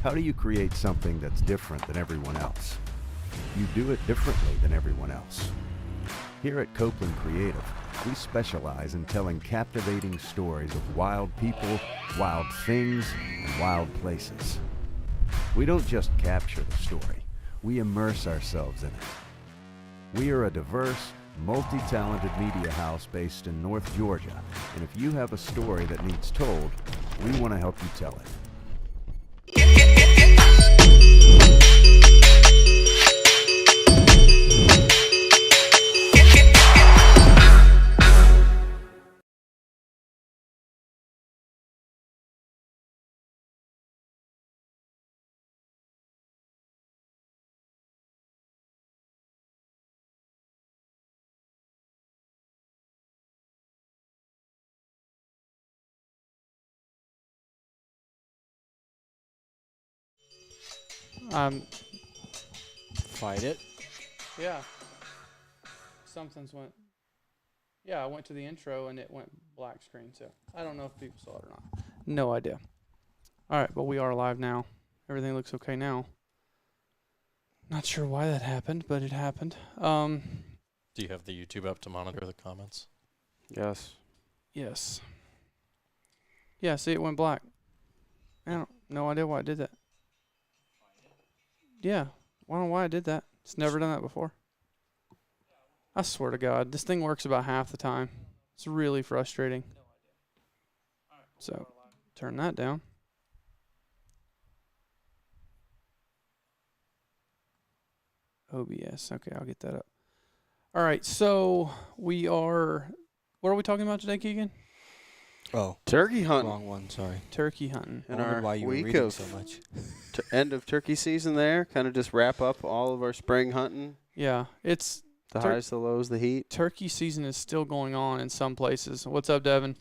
How do you create something that's different than everyone else? You do it differently than everyone else. Here at Copeland Creative, we specialize in telling captivating stories of wild people, wild things, and wild places. We don't just capture the story, we immerse ourselves in it. We are a diverse, multi-talented media house based in North Georgia, and if you have a story that needs told, we want to help you tell it. Fight it. Yeah. Something's went. Yeah, I went to the intro and it went black screen, so I don't know if people saw it or not. No idea. All right, but we are live now. Everything looks okay now. Not sure why that happened, but it happened. Do you have the YouTube up to monitor the comments? Yes. Yes. Yeah, see, it went black. I don't no idea why I did that. Yeah, I don't know why I did that. It's never done that before. I swear to God, this thing works about half the time. It's really frustrating. So, turn that down. OBS. Okay, I'll get that up. All right, so we are... What are we talking about today, Keegan? Oh, Turkey hunting. wrong one. Sorry. Turkey hunting. I In wondered our why you were week reading of so much. End of turkey season there. Kind of just wrap up all of our spring hunting. Yeah, it's... The highs, the lows, the heat. Turkey season is still going on in some places. What's up, Devin?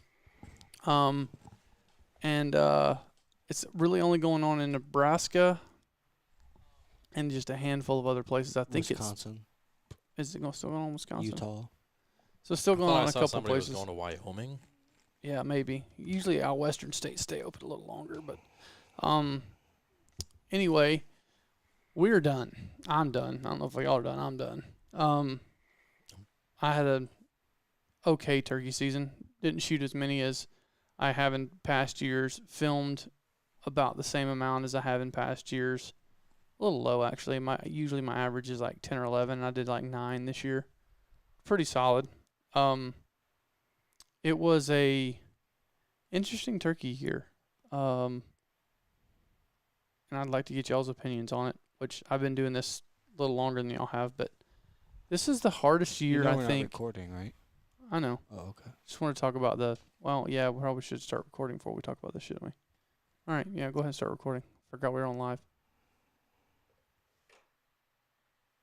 It's really only going on in Nebraska and just a handful of other places. I think Wisconsin, still going on in Wisconsin? Utah. So it's still going on in a couple somebody places. was going to Wyoming. Yeah, maybe. Usually our western states stay open a little longer, but anyway, we're done. I'm done. I don't know if y'all are done. I'm done. I had a okay turkey season. Didn't shoot as many as I have in past years. Filmed about the same amount as I have in past years. A little low actually. Usually my average is like 10 or 11. And I did like 9 this year. Pretty solid. It was a interesting turkey year. And I'd like to get y'all's opinions on it, which I've been doing this a little longer than y'all have, but this is the hardest year, we're I not think. recording, right? I know. Oh, okay. Just want to talk about we probably should start recording before we talk about this, shouldn't we? All right, yeah, go ahead and start recording. Forgot we were on live.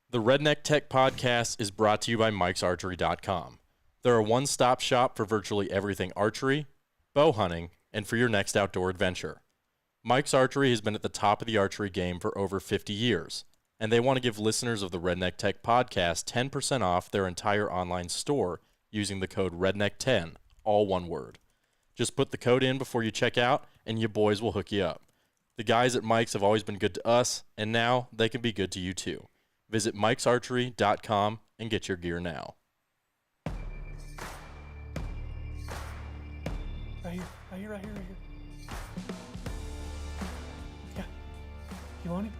The Redneck Tech Podcast is brought to you by Mike'sArchery.com. They're a one-stop shop for virtually everything archery, bow hunting, and for your next outdoor adventure. Mike's Archery has been at the top of the archery game for over 50 years, and they want to give listeners of the Redneck Tech Podcast 10% off their entire online store using the code REDNECK10, all one word. Just put the code in before you check out, and your boys will hook you up. The guys at Mike's have always been good to us, and now they can be good to you too. Visit Mike'sArchery.com and get your gear now. Right here. Yeah. You want it?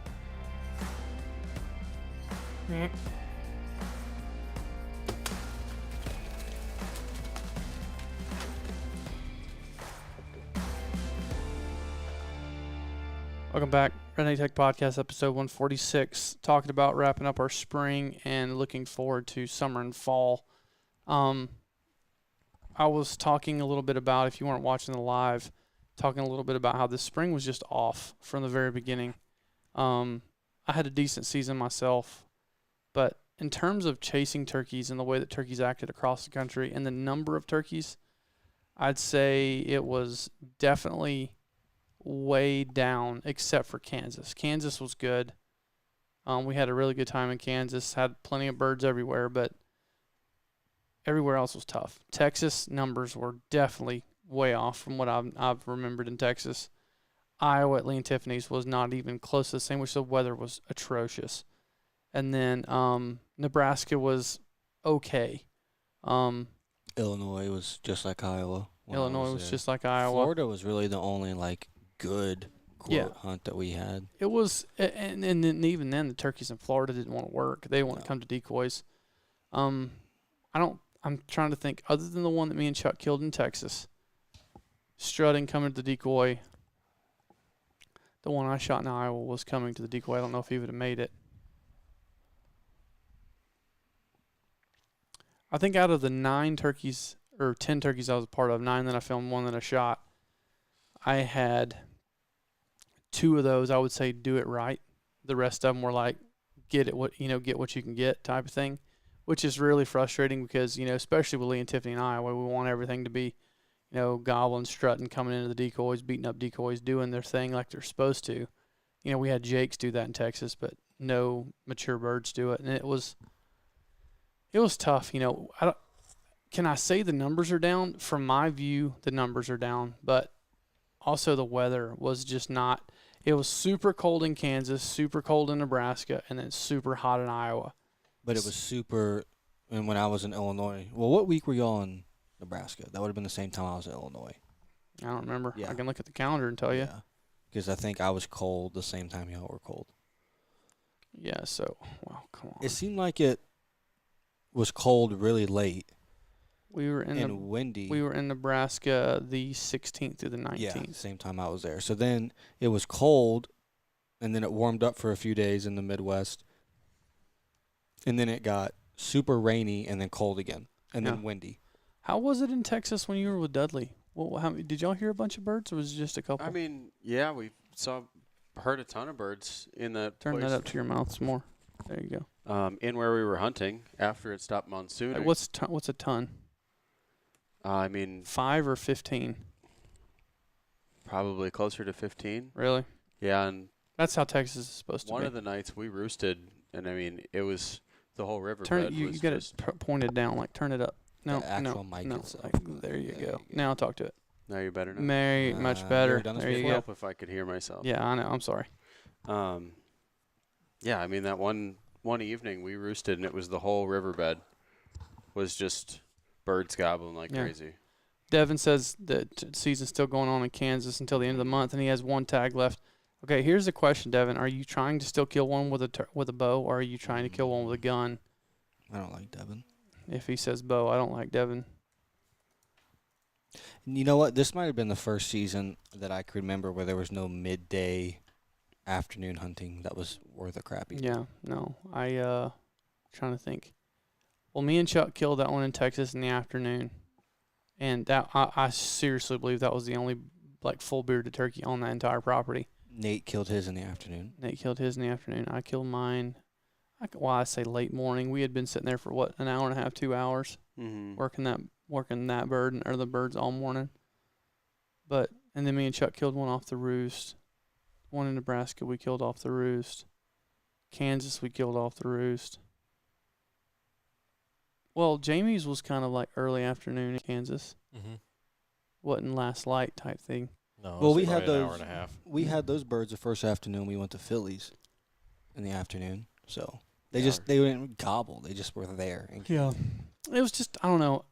Welcome back. Redneck Tech Podcast, episode 146, talking about wrapping up our spring and looking forward to summer and fall. I was talking a little bit about, if you weren't watching the live, talking a little bit about how this spring was just off from the very beginning. I had a decent season myself, but in terms of chasing turkeys and the way that turkeys acted across the country and the number of turkeys, I'd say it was definitely way down except for Kansas. Kansas was good. We had a really good time in Kansas, had plenty of birds everywhere, but everywhere else was tough. Texas numbers were definitely way off from what I've remembered in Texas. Iowa at Lee and Tiffany's was not even close to the same, which the weather was atrocious. And then Nebraska was okay. Illinois was just like Iowa. when I Illinois was there. just like Iowa. Florida was really the only like good quote hunt that we had. It was, and then even then, the turkeys in Florida didn't want to work. They didn't want to come to decoys. I'm trying to think, other than the one that me and Chuck killed in Texas, strutting coming to the decoy. The one I shot in Iowa was coming to the decoy. I don't know if he would have made it. I think out of the 9 turkeys or 10 turkeys I was a part of, 9 that I filmed, 1 that I shot, I had 2 of those I would say do it right. The rest of them were like get what you can get type of thing, which is really frustrating because, especially with Lee and Tiffany in Iowa, we want everything to be, gobbling, strutting, coming into the decoys, beating up decoys, doing their thing like they're supposed to. We had Jakes do that in Texas, but no mature birds do it, and it was tough. Can I say the numbers are down? From my view, the numbers are down, but also the weather was just not. It was super cold in Kansas, super cold in Nebraska, and then super hot in Iowa. But it was super. And when I was in Illinois, well, what week were y'all in Nebraska? That would have been the same time I was in Illinois. I don't remember. Yeah. I can look at the calendar and tell you. Yeah, because I think I was cold the same time y'all were cold. Yeah. So, well, come on. It seemed like it was cold really late. We were and windy. We were in Nebraska the 16th through the 19th. Yeah, same time I was there. So then it was cold, and then it warmed up for a few days in the Midwest, and then it got super rainy and then cold again, and then windy. How was it in Texas when you were with Dudley? Well, did y'all hear a bunch of birds, or was it just a couple? I mean, yeah, we heard a ton of birds in that Turn place. that up to your mouth some more. There you go. In where we were hunting after it stopped monsooning. What's a ton? I mean, 5 or 15? probably closer to 15. Really? Yeah, and That's how Texas is supposed to one be. of the nights we roosted, and I mean, it was the whole river. Turn it. You got it pointed down. Like turn it up. No, The actual mic no. itself. Like, there you go. Now talk to it. Now you're better now. Very much you better. ever done this There you It'd go. help if I could hear myself. Yeah, I know. I'm sorry. Yeah, I mean that one evening we roosted, and it was the whole riverbed was just birds gobbling like crazy. Devin says that season's still going on in Kansas until the end of the month, and he has 1 tag left. Okay, here's the question, Devin: are you trying to still kill one with a bow, or are you trying to kill one with a gun? I don't like Devin. If he says bow, I don't like Devin. You know what? This might have been the first season that I could remember where there was no midday afternoon hunting that was worth a crappy. Yeah, no. Trying to think. Well, me and Chuck killed that one in Texas in the afternoon. And that I seriously believe that was the only full bearded turkey on that entire property. Nate killed his in the afternoon. Nate killed his in the afternoon. I killed mine. I say late morning. We had been sitting there for an hour and a half, 2 hours, working that bird or the birds all morning. And then me and Chuck killed one off the roost. One in Nebraska we killed off the roost. Kansas we killed off the roost. Well, Jamie's was kind of like early afternoon in Kansas. Mm-hmm. Wasn't last light type thing. No, Well, it was we had probably an hour those. and a half. We had those birds the first afternoon. We went to Phillies in the afternoon, so they didn't gobble. They just were there. Yeah. It was just, I don't know.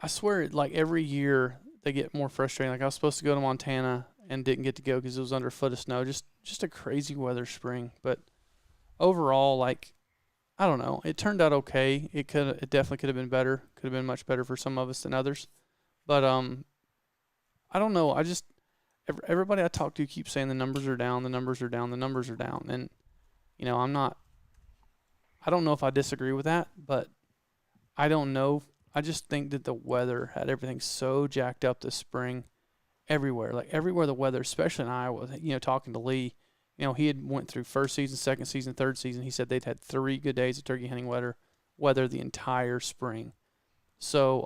I swear, every year they get more frustrating. Like I was supposed to go to Montana and didn't get to go because it was under a foot of snow. Just a crazy weather spring. But overall, I don't know. It turned out okay. It definitely could have been better. Could have been much better for some of us than others. But I don't know. Everybody I talk to keeps saying the numbers are down. The numbers are down. The numbers are down. And I don't know if I disagree with that, but I don't know. I just think that the weather had everything so jacked up this spring everywhere. Everywhere the weather, especially in Iowa, talking to Lee, he had went through first season, second season, third season. He said they'd had 3 good days of turkey hunting weather the entire spring. So,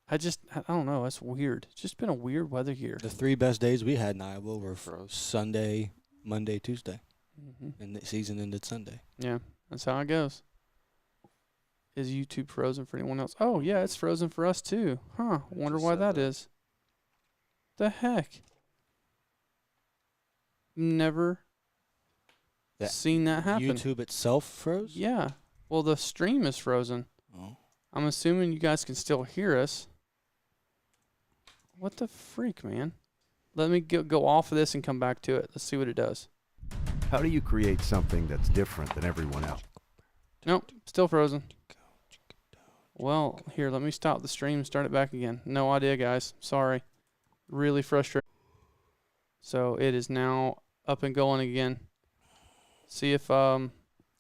I don't know. That's weird. It's just been a weird weather year. The 3 best days we had in Iowa were Sunday, Monday, Tuesday, and the season ended Sunday. Yeah, that's how it goes. Is YouTube frozen for anyone else? Oh, yeah, it's frozen for us too. Huh, wonder why that is. The heck? never That seen that happen. YouTube itself froze? Yeah. Well, the stream is frozen. Oh. I'm assuming you guys can still hear us. What the freak, man? Let me go off of this and come back to it. Let's see what it does. How do you create something that's different than everyone else? Nope, still frozen. Well, here, let me stop the stream and start it back again. No idea, guys. Sorry. Really frustrating. So it is now up and going again. See if,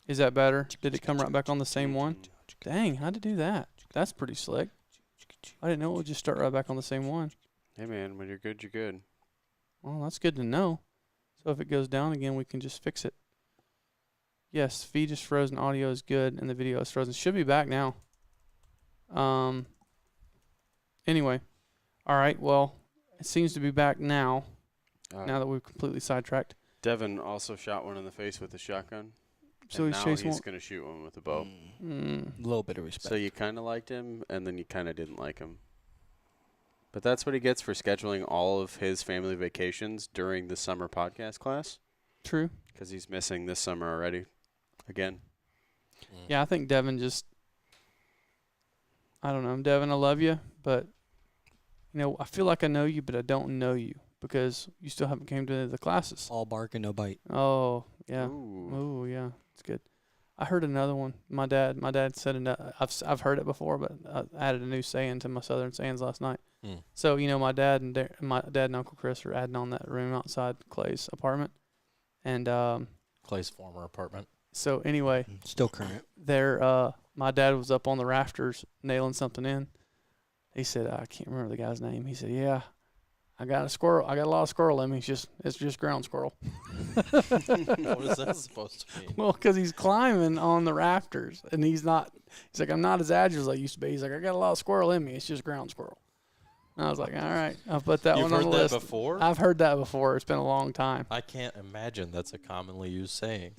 is that better? Did it come right back on the same one? Dang, how'd it do that? That's pretty slick. I didn't know it would just start right back on the same one. Hey, man, when you're good, you're good. Well, that's good to know. So if it goes down again, we can just fix it. Yes, feed is frozen, audio is good, and the video is frozen. Should be back now. Anyway. All right, well, it seems to be back now, now that we've completely sidetracked. Devin also shot one in the face with a shotgun. So and he's now chasing he's one. going to shoot one with a bow. A little bit of respect. So you kind of liked him, and then you kind of didn't like him. But that's what he gets for scheduling all of his family vacations during the summer podcast class. True. Because he's missing this summer already. Again. Yeah, I think Devin just, I don't know. Devin, I love you, but, you know, I feel like I know you, but I don't know you because you still haven't came to the classes. All bark and no bite. Oh, yeah. Ooh. Oh, yeah. It's good. I heard another one. My dad said it. I've heard it before, but I added a new saying to my southern sayings last night. So, you know, my dad and Uncle Chris are adding on that room outside Clay's apartment. And Clay's former apartment. so anyway, Still current. my dad was up on the rafters nailing something in. He said, I can't remember the guy's name. He said, yeah, I got a squirrel. I got a lot of squirrel in me. It's just ground squirrel. What is that supposed to mean? Well, because he's climbing on the rafters, and he's like, I'm not as agile as I used to be. He's like, I got a lot of squirrel in me. It's just ground squirrel. And I was like, all right, I'll put that You've one on the heard list. that before? I've heard that before. It's been a long time. I can't imagine that's a commonly used saying.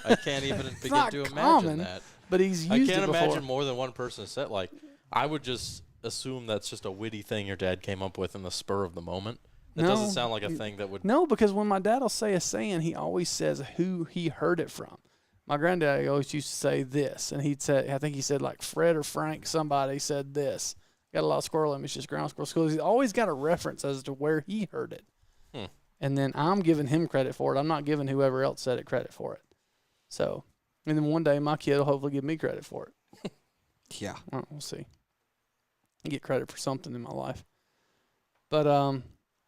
I can't even begin not to imagine common, that. But he's used I it can't before. imagine more than one person has said. Like, I would just assume that's just a witty thing your dad came up with in the spur of the moment. It doesn't No. sound like a thing that would. No, because when my dad will say a saying, he always says who he heard it from. My granddad always used to say this, and he'd say, I think he said like Fred or Frank, somebody said this. Got a lot of squirrel in me, it's just ground squirrel. So he's always got a reference as to where he heard it. And then I'm giving him credit for it. I'm not giving whoever else said it credit for it. So, and then one day my kid will hopefully give me credit for it. Yeah. We'll see. I get credit for something in my life. But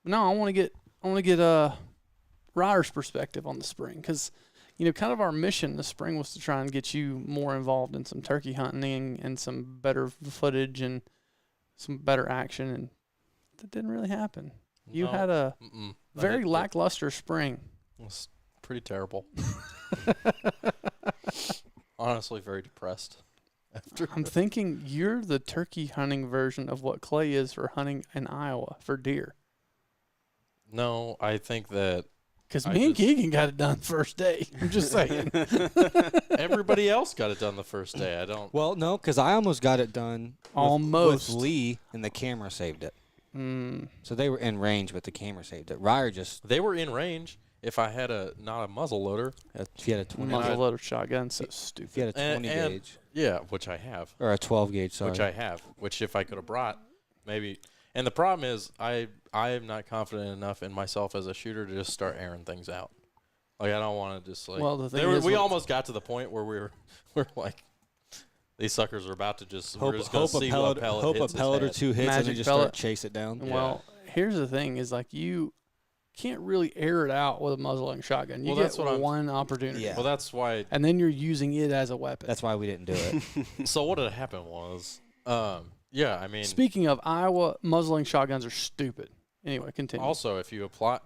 no, I want to get Ryder's perspective on the spring, because you know, kind of our mission this spring was to try and get you more involved in some turkey hunting and some better footage and some better action, and that didn't really happen. You had a very lackluster spring. It was pretty terrible. Honestly, very depressed. I'm thinking you're the turkey hunting version of what Clay is for hunting in Iowa for deer. No, I think that Because me and Keegan got it done first day. I'm just saying. everybody else got it done the first day. I don't. Well, no, because I almost got it done Almost. with Lee, and the camera saved it. Mm. So they were in range, but the camera saved it. Ryder just, They were in range. If I had not a muzzle loader, if you had a 20 Muzzle gauge, loader shotgun, so stupid. if you had a 20 and gauge yeah, which I have, or a 12 gauge, sorry. which I have, which if I could have brought, maybe. And the problem is, I am not confident enough in myself as a shooter to just start airing things out. Like, I don't want to just like. Well, the thing is, we almost got to the point where we're like, these suckers are about to just. We're just gonna see what pellet hits a pellet or his head. two hits, and Magic then just pellet. start chase it down. Yeah. Well, here's the thing: is like you can't really air it out with a muzzling shotgun. You Well, get that's what one opportunity, Yeah. Well, that's why. and then you're using it as a weapon. That's why we didn't do it. So what had happened was, yeah, I mean, Speaking of, Iowa muzzling shotguns are stupid. Anyway, continue. also if you apply,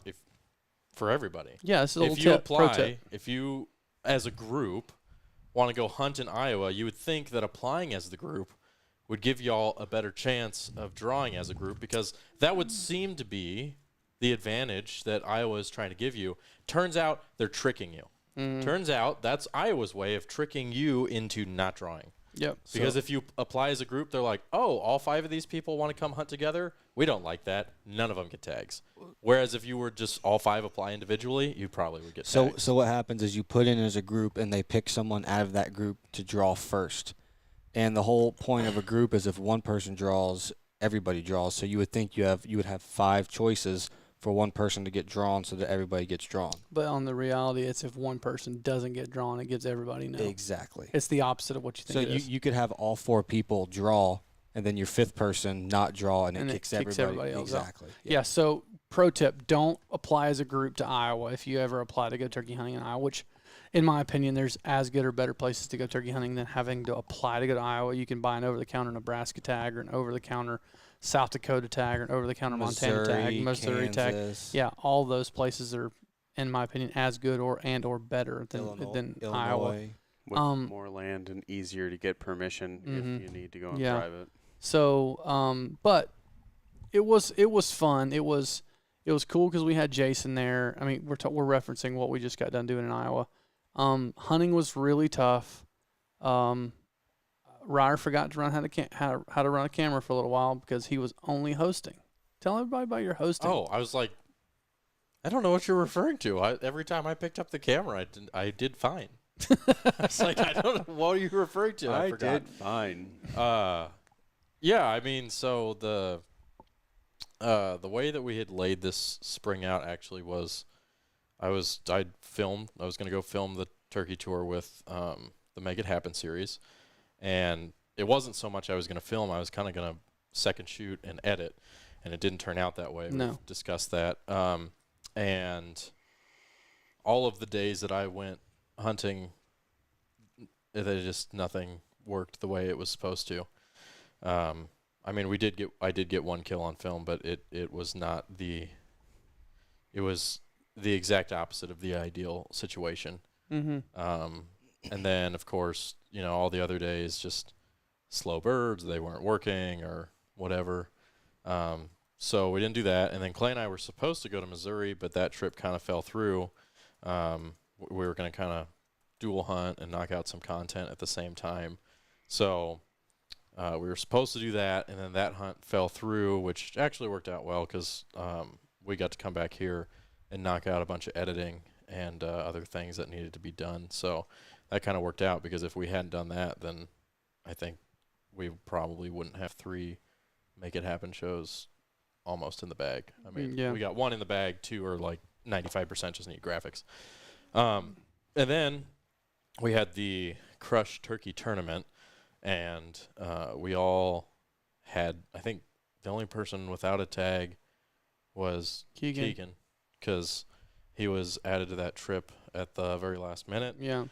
for everybody, yeah, this is a little if you tip, pro apply, tip. if you as a group want to go hunt in Iowa, you would think that applying as the group would give y'all a better chance of drawing as a group, because that would seem to be the advantage that Iowa is trying to give you. Turns out they're tricking you. Mm-hmm. Turns out that's Iowa's way of tricking you into not drawing. Yep. Because if you apply as a group, they're like, oh, all 5 of these people want to come hunt together. We don't like that. None of them get tags. Whereas if you were just all 5 apply individually, you probably would get tags. So what happens is you put in as a group, and they pick someone out of that group to draw first. And the whole point of a group is if one person draws, everybody draws. So you would think you would have 5 choices for one person to get drawn so that everybody gets drawn. But on the reality, it's if one person doesn't get drawn, it gives everybody no. Exactly. It's the opposite of what you think So it is. you could have all 4 people draw, and then your 5th person not draw, and it kicks everybody else out. Exactly. Yeah, so pro tip, don't apply as a group to Iowa if you ever apply to go turkey hunting in Iowa, which in my opinion, there's as good or better places to go turkey hunting than having to apply to go to Iowa. You can buy an over-the-counter Nebraska tag or an over-the-counter South Dakota tag or an over-the-counter Montana tag, Missouri Kansas. tag. Yeah, all those places are, in my opinion, as good or better than Iowa. With more land and easier to get permission if you need to go on private. So, but it was fun. It was cool because we had Jason there. I mean, we're referencing what we just got done doing in Iowa. Hunting was really tough. Ryder forgot to run how to run a camera for a little while because he was only hosting. Tell everybody about your hosting. Oh, I was like, I don't know what you're referring to. Every time I picked up the camera, I did fine. I was like, I don't know. What are you referring to? I forgot. Did fine. Yeah, I mean, so the way that we had laid this spring out actually was I was going to go film the turkey tour with the Make It Happen series. And it wasn't so much I was going to film. I was kind of going to second shoot and edit. And it didn't turn out that way. No. We've discussed that. And all of the days that I went hunting, nothing worked the way it was supposed to. I mean, I did get 1 kill on film, but it was not it was the exact opposite of the ideal situation. Mm-hmm. And then, of course, all the other days, just slow birds, they weren't working or whatever. So we didn't do that. And then Clay and I were supposed to go to Missouri, but that trip kind of fell through. We were going to kind of dual hunt and knock out some content at the same time. So we were supposed to do that, and then that hunt fell through, which actually worked out well because we got to come back here and knock out a bunch of editing and other things that needed to be done. So that kind of worked out because if we hadn't done that, then I think we probably wouldn't have 3 Make It Happen shows almost in the bag. I mean, we got 1 in the bag, 2 are like 95% just need graphics. And then we had the Crush Turkey Tournament, and we all had, I think the only person without a tag was Keegan, because he was added to that trip at the very last minute. Yeah.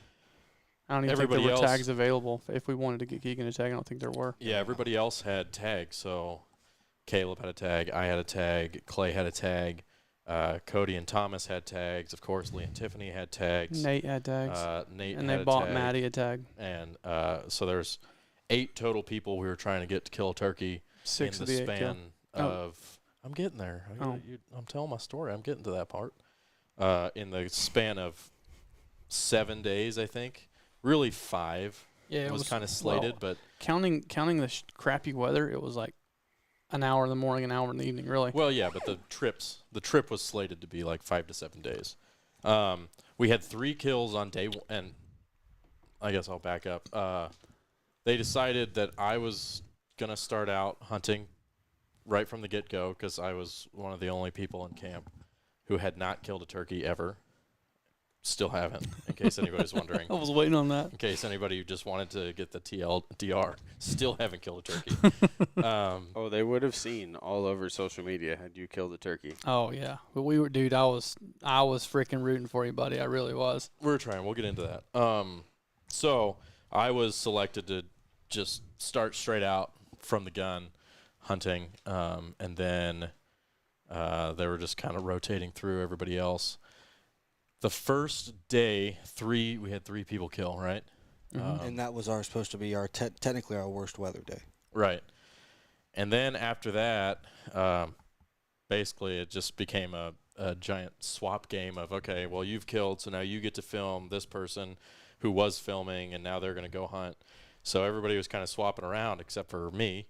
I don't even think there were tags available. If we wanted to get Keegan a tag, I don't think there were. Yeah, everybody else had tags. So Caleb had a tag, I had a tag, Clay had a tag, Cody and Thomas had tags. Of course, Lee and Tiffany had tags. Nate had tags. Nate and had they bought tag. Maddie a tag. And so there's 8 total people we were trying to get to kill a turkey 6 in the span of. I'm getting there. I'm telling my story. I'm getting to that part. In the span of 7 days, I think. Really 5. Yeah, it was kind of slated, but counting the crappy weather, it was like an hour in the morning, an hour in the evening, really. Well, yeah, but the trip was slated to be like 5 to 7 days. We had 3 kills on day 1, and I guess I'll back up. They decided that I was gonna start out hunting right from the get-go because I was one of the only people in camp who had not killed a turkey ever. Still haven't, in case anybody's wondering. I was waiting on that. In case anybody just wanted to get the TLDR, still haven't killed a turkey. They would have seen all over social media had you killed a turkey. Oh yeah, but we were, dude. I was freaking rooting for you, buddy. I really was. We're trying. We'll get into that. So I was selected to just start straight out from the gun hunting, and then they were just kind of rotating through everybody else. The first day, we had 3 people kill, right? Mm-hmm. And that was supposed to be technically our worst weather day. Right. And then after that, basically it just became a giant swap game of, okay, well, you've killed, so now you get to film this person who was filming, and now they're going to go hunt. So everybody was kind of swapping around except for me,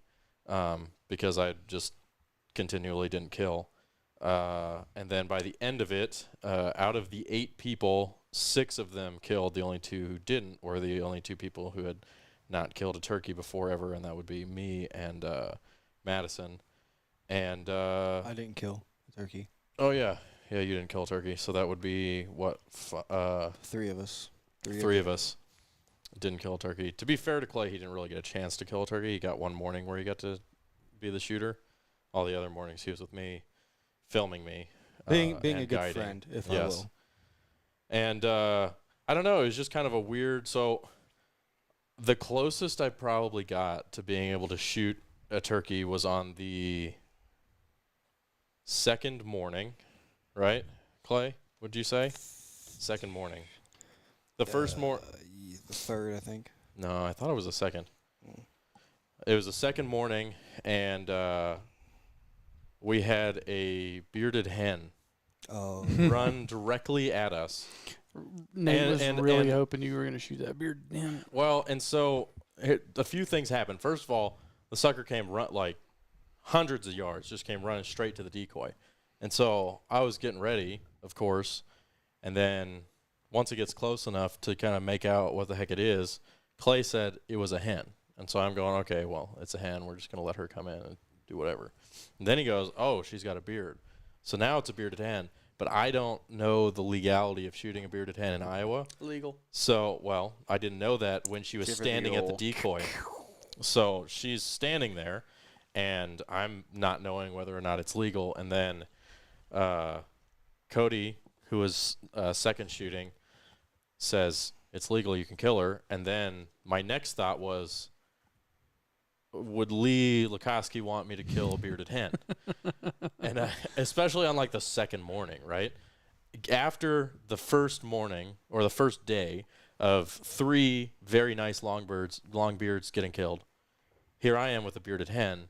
because I just continually didn't kill. And then by the end of it, out of the 8 people, 6 of them killed. The only 2 who didn't were the only 2 people who had not killed a turkey before ever, and that would be me and Madison. And I didn't kill a turkey. oh yeah, you didn't kill a turkey, so that would be what 3 of us. 3 of us didn't kill a turkey. To be fair to Clay, he didn't really get a chance to kill a turkey. He got one morning where he got to be the shooter. All the other mornings he was with me, filming me, Being and a good guiding. friend, if I Yes. will. And I don't know, it was just kind of a weird. So the closest I probably got to being able to shoot a turkey was on the second morning, right, Clay? Would you say? Second morning. The first The third, I think. No, I thought it was the second. Mm. It was the second morning, and we had a bearded hen Oh. run directly at us. Nate was and- really and- hoping you were going to shoot that beard. Damn. Well, and so a few things happened. First of all, the sucker came like hundreds of yards, just came running straight to the decoy. And so I was getting ready, of course, and then once it gets close enough to kind of make out what the heck it is, Clay said it was a hen. And so I'm going, okay, well, it's a hen. We're just going to let her come in and do whatever. And then he goes, oh, she's got a beard. So now it's a bearded hen. But I don't know the legality of shooting a bearded hen in Iowa. Legal. So, well, I didn't know that when she was Give her the standing at the old decoy. So she's standing there, and I'm not knowing whether or not it's legal. And then Cody, who was second shooting, says it's legal, you can kill her. And then my next thought was, would Lee Lukoski want me to kill a bearded hen? And especially on like the second morning, right? After the first morning or the first day of 3 very nice long beards getting killed, here I am with a bearded hen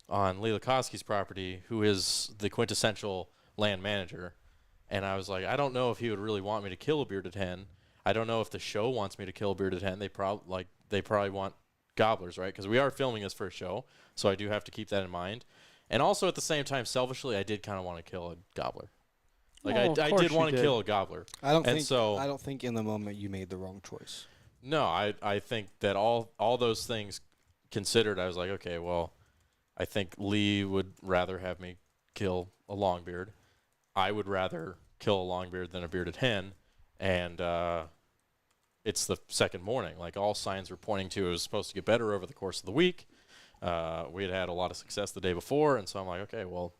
on Lee Lukoski's property, who is the quintessential land manager. And I was like, I don't know if he would really want me to kill a bearded hen. I don't know if the show wants me to kill a bearded hen. They probably want gobblers, right? Because we are filming this for a show, so I do have to keep that in mind. And also at the same time, selfishly, I did kind of want to kill a gobbler. Like I did want to kill a gobbler. I don't And think in the moment you made the wrong choice. No, I think that all those things considered, I was like, okay, well, I think Lee would rather have me kill a longbeard. I would rather kill a longbeard than a bearded hen, and it's the second morning. Like, all signs were pointing to it was supposed to get better over the course of the week. We had a lot of success the day before, and so I'm like, okay, well,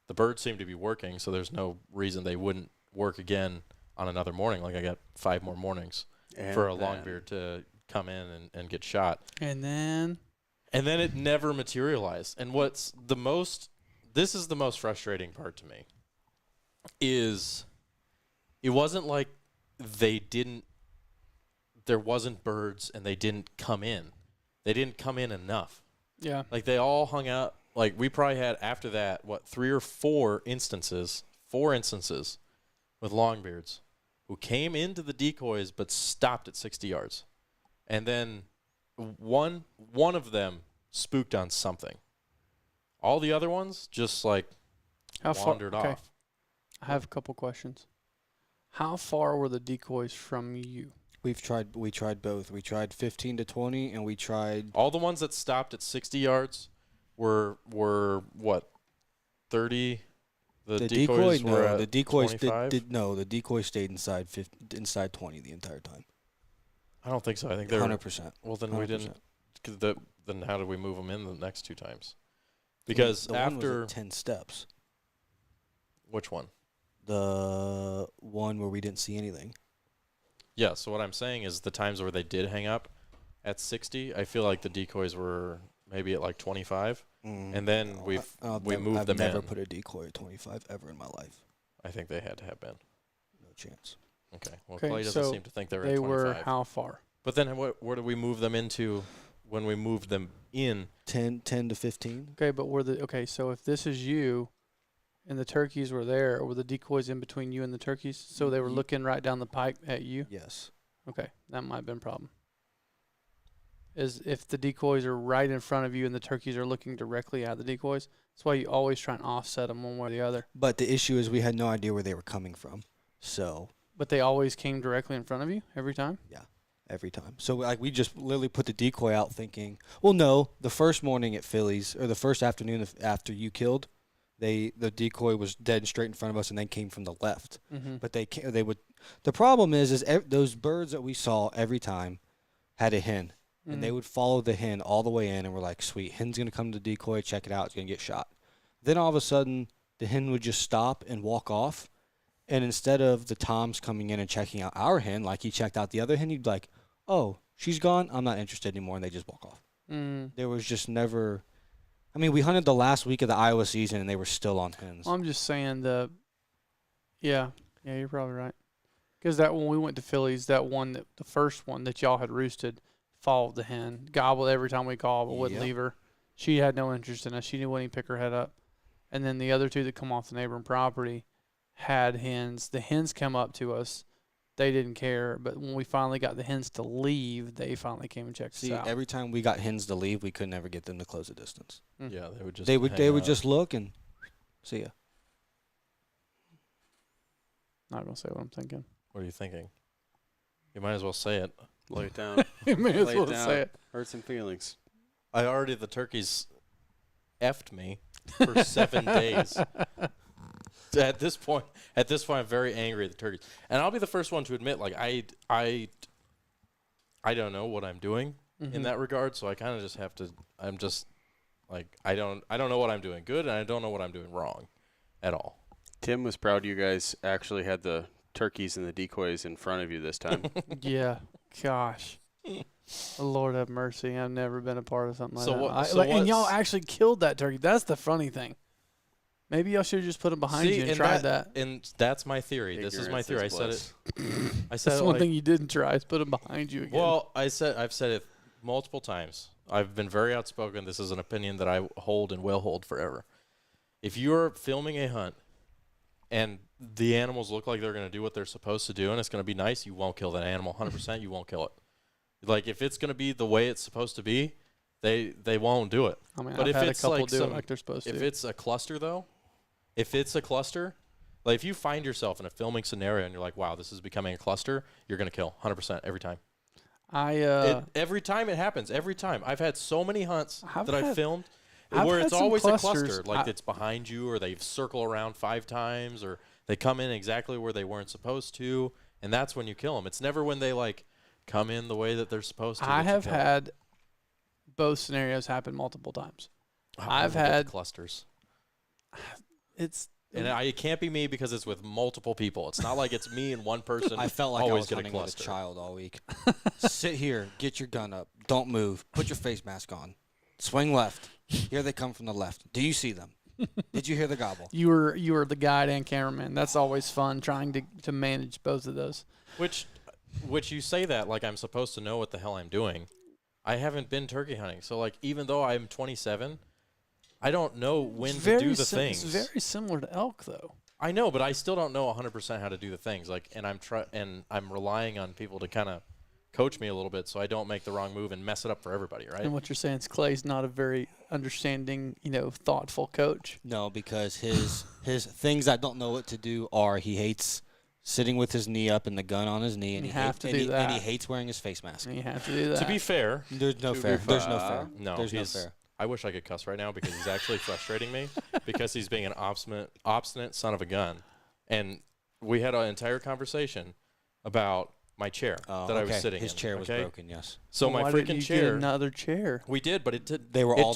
the birds seem to be working, so there's no reason they wouldn't work again on another morning. Like, I got 5 more mornings for a longbeard to come in and get shot. And then it never materialized. And this is the most frustrating part to me, is it wasn't like there wasn't birds and they didn't come in. They didn't come in enough. yeah, Like, they all hung out. Like, we probably had, after that, 3 or 4 instances with longbeards who came into the decoys but stopped at 60 yards. And then one of them spooked on something. All the other ones just, like, wandered off. I have a couple questions. How far were the decoys from you? We tried both. We tried 15 to 20, and we tried. All the ones that stopped at 60 yards were what, 30? The decoys were at the decoys 25? the decoys stayed inside 20 the entire time. I don't think so. I think they were 100%. Well, then we 100%. didn't. Then how did we move them in the next 2 times? Because the one after was at 10 steps. which one? The one where we didn't see anything. Yeah. So what I'm saying is the times where they did hang up at 60, I feel like the decoys were maybe at like 25, and then we moved them in. I've never put a decoy at 25 ever in my life. I think they had to have been. No chance. Okay. Well, Okay, Clay doesn't so seem to think they were They at 25. were how far? But then where did we move them into when we moved them in? 10 to 15. Okay, but so if this is you and the turkeys were there, or were the decoys in between you and the turkeys? So they were looking right down the pike at you? Yes. Okay, that might have been a problem. is if the decoys are right in front of you and the turkeys are looking directly at the decoys. That's why you always try and offset them one way or the other. But the issue is we had no idea where they were coming from. So But they always came directly in front of you every time? every time. So like we just literally put the decoy out thinking, well, no, the first morning at Phillies or the first afternoon after you killed, the decoy was dead straight in front of us and they came from the left. Mm-hmm. But they would. The problem is those birds that we saw every time had a hen, and they would follow the hen all the way in, and we're like, sweet, hen's gonna come to the decoy, check it out, it's gonna get shot. Then all of a sudden, the hen would just stop and walk off, and instead of the toms coming in and checking out our hen, like he checked out the other hen, he'd be like, oh, she's gone, I'm not interested anymore, and they just walk off. There was just never. I mean, we hunted the last week of the Iowa season, and they were still on hens. I'm just saying yeah, you're probably right. Because that when we went to Phillies, the first one that y'all had roosted, followed the hen, gobbled every time we called, but wouldn't leave her. She had no interest in us. She wouldn't even pick her head up. And then the other two that come off the neighboring property had hens. The hens come up to us. They didn't care. But when we finally got the hens to leave, they finally came and checked us out. Every time we got hens to leave, we could never get them to close the distance. Yeah, they would just. They would just look and see ya. Not going to say what I'm thinking. What are you thinking? You might as well say it. Lay it down. You may as Lay well it down. say it. Hurt some feelings. The turkeys effed me for 7 days. At this point, I'm very angry at the turkeys. And I'll be the first one to admit, like, I don't know what I'm doing in that regard, so I kind of just have to, I'm just, like, I don't know what I'm doing good, and I don't know what I'm doing wrong at all. Tim was proud you guys actually had the turkeys and the decoys in front of you this time. Yeah. Gosh. Lord have mercy. I've never been a part of something like So that. what- and y'all actually killed that turkey. That's the funny thing. Maybe y'all should have just put them behind you and tried that. And that's my theory. This is my theory. I said it. That's one thing you didn't try is put them behind you again. Well, I've said it multiple times. I've been very outspoken. This is an opinion that I hold and will hold forever. If you're filming a hunt and the animals look like they're going to do what they're supposed to do and it's going to be nice, you won't kill that animal. 100% you won't kill it. Like, if it's going to be the way it's supposed to be, they won't do it. I mean, but I've if had it's a couple like do it like they're supposed to. If it's a cluster, though, like if you find yourself in a filming scenario and you're like, wow, this is becoming a cluster, you're going to kill 100% every time. Every time it happens. Every time. I've had so many hunts that I've filmed where it's always a cluster. Like it's behind you, or they circle around 5 times, or they come in exactly where they weren't supposed to, and that's when you kill them. It's never when they like come in the way that they're supposed to. I have had both scenarios happen multiple times. I've had clusters. And it can't be me because it's with multiple people. It's not like it's me and one person. I felt like always I was get hunting a with a cluster. child all week. Sit here, get your gun up, don't move, put your face mask on, swing left. Here they come from the left. Do you see them? Did you hear the gobble? You were the guide and cameraman. That's always fun trying to manage both of those. Which you say that like I'm supposed to know what the hell I'm doing. I haven't been turkey hunting, so like even though I'm 27, I don't know when to do the things. It's very similar to elk, though. I know, but I still don't know 100% how to do the things. Like, and I'm relying on people to kind of coach me a little bit so I don't make the wrong move and mess it up for everybody, right? And what you're saying is Clay's not a very understanding, thoughtful coach. No, because his things I don't know what to do are he hates sitting with his knee up and the gun on his knee, and and he hates wearing his face mask. And you have to do that. To be fair, there's no fair. There's no fair. No, there's no fair. I wish I could cuss right now because he's actually frustrating me because he's being an obstinate son of a gun. And we had an entire conversation about my chair that I was sitting in. His chair was broken, yes. So why my didn't freaking you chair. get another chair? We did, but it did. They were all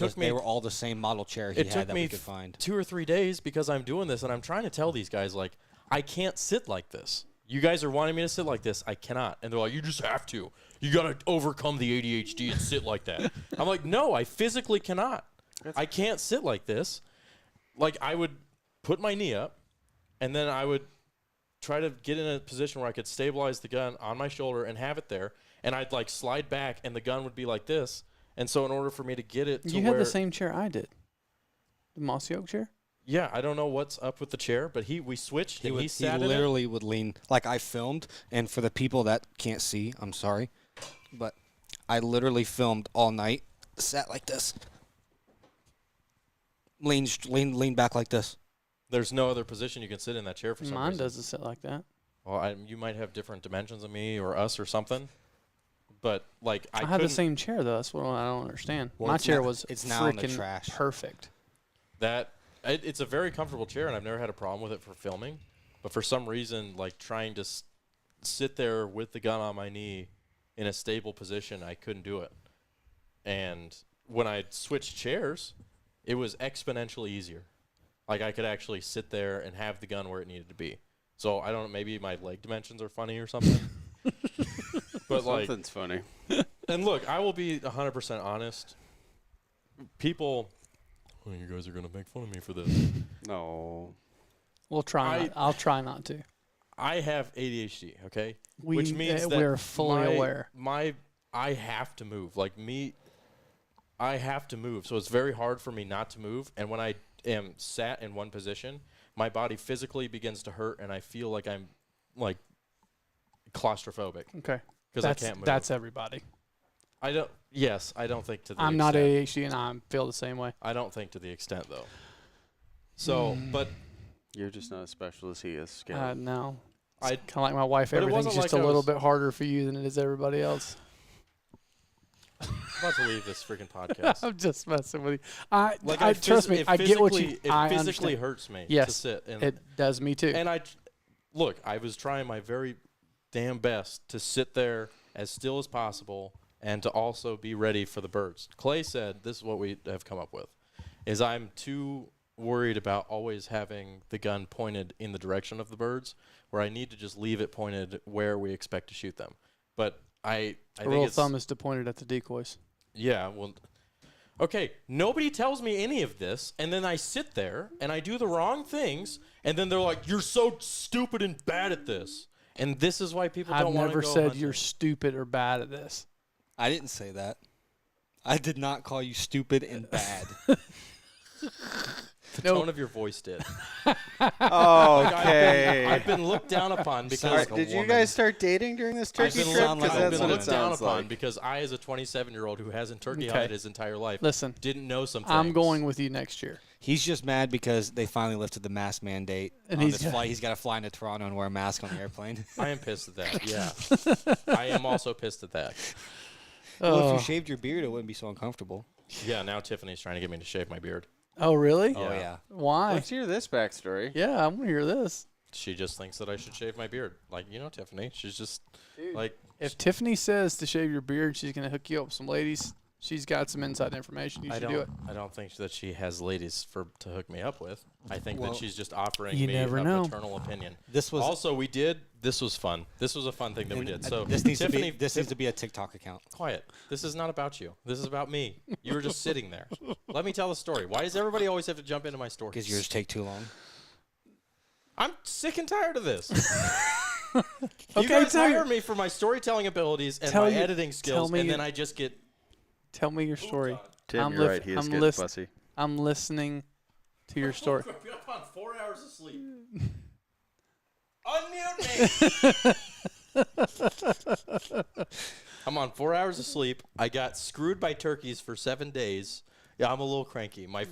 the same model chair he had that we could find. 2 or 3 days because I'm doing this and I'm trying to tell these guys like I can't sit like this. You guys are wanting me to sit like this. I cannot. And they're like, you just have to. You got to overcome the ADHD and sit like that. I'm like, no, I physically cannot. I can't sit like this. Like, I would put my knee up, and then I would try to get in a position where I could stabilize the gun on my shoulder and have it there, and I'd, like, slide back, and the gun would be like this. And so in order for me to get it to You had the same chair I did. The mossy oak chair? Yeah, I don't know what's up with the chair, but we switched, and he sat in it. He literally would lean. Like, I filmed, and for the people that can't see, I'm sorry, but I literally filmed all night, sat like this, lean back like this. There's no other position you can sit in that chair for some Mine reason. doesn't sit like that. Well, you might have different dimensions of me or us or something. But, like, I had the same chair, though. That's what I don't understand. Well, My it's chair now- was it's now in the freaking trash. perfect. It's a very comfortable chair, and I've never had a problem with it for filming. But for some reason, like, trying to sit there with the gun on my knee in a stable position, I couldn't do it. And when I switched chairs, it was exponentially easier. Like, I could actually sit there and have the gun where it needed to be. So, I don't know, maybe my leg dimensions are funny or something. But, like, Something's funny. and look, I will be 100% honest. People, you guys are going to make fun of me for this. No. We'll try. I'll try not to. I have ADHD, okay? We, Which means that we're fully aware. I have to move. Like me, I have to move. So it's very hard for me not to move. And when I am sat in one position, my body physically begins to hurt, and I feel like I'm like claustrophobic Okay. because I can't move. That's everybody. I don't. Yes, I don't think to the. I'm extent. not ADHD, and I feel the same way. I don't think to the extent though. So, but You're just not as special as he is, Scott. No. It's I- kind of like my wife. but it Everything's wasn't just like a I little was- bit harder for you than it is everybody else. I'm about to leave this freaking podcast. I'm just messing with you. I Like trust me. I get what you. It I physically understand. hurts me to Yes, sit. And it does me too. And look, I was trying my very damn best to sit there as still as possible and to also be ready for the birds. Clay said, this is what we have come up with, is I'm too worried about always having the gun pointed in the direction of the birds, where I need to just leave it pointed where we expect to shoot them. But I The think rule of it's, thumb is to point it at the decoys. yeah, well, okay, nobody tells me any of this, and then I sit there, and I do the wrong things, and then they're like, you're so stupid and bad at this. And this is why people I've don't want to go never said hunting. you're stupid or bad at this. I didn't say that. I did not call you stupid and bad. The No. tone of your voice did. Okay. I've been looked down upon because Sounds like a Did you woman. guys start dating during this I've turkey been, trip? sound like Because a that's woman. what it looked down sounds upon like. because I, as a 27-year-old who hasn't turkey Okay. hunted his entire life, Listen, didn't know some things. I'm going with you next year. He's just mad because they finally lifted the mask mandate. And on he's this got- flight. He's got to fly into Toronto and wear a mask on the airplane. I am pissed at that, yeah. I am also pissed at that. Well, if Oh. you shaved your beard, it wouldn't be so uncomfortable. Yeah, now Tiffany's trying to get me to shave my beard. Oh, really? Oh, Yeah. yeah. Why? Let's hear this backstory. Yeah, I want to hear this. She just thinks that I should shave my beard. Like, Tiffany, she's just, like, If Tiffany says to shave your beard, she's going to hook you up with some ladies. She's got some inside information. You should do it. I don't think that she has ladies to hook me up with. I think Well, that she's just offering you me never a know. maternal opinion. This was Also, this was fun. This was a fun thing that we did. So this needs Tiffany, to be a TikTok account. quiet. This is not about you. This is about me. You were just sitting there. Let me tell the story. Why does everybody always have to jump into my story? Because yours take too long. I'm sick and tired of this. Okay, you guys tell hire your- me for my storytelling abilities and Tell my your- editing tell skills, me and then your- I just get. Tell me your story. Tim, I'm you're lif- right. He is I'm getting lis- fussy. I'm listening to your story. I'm on 4 hours of sleep. Unmute me. I'm on 4 hours of sleep. I got screwed by turkeys for 7 days. Yeah, I'm a little cranky. My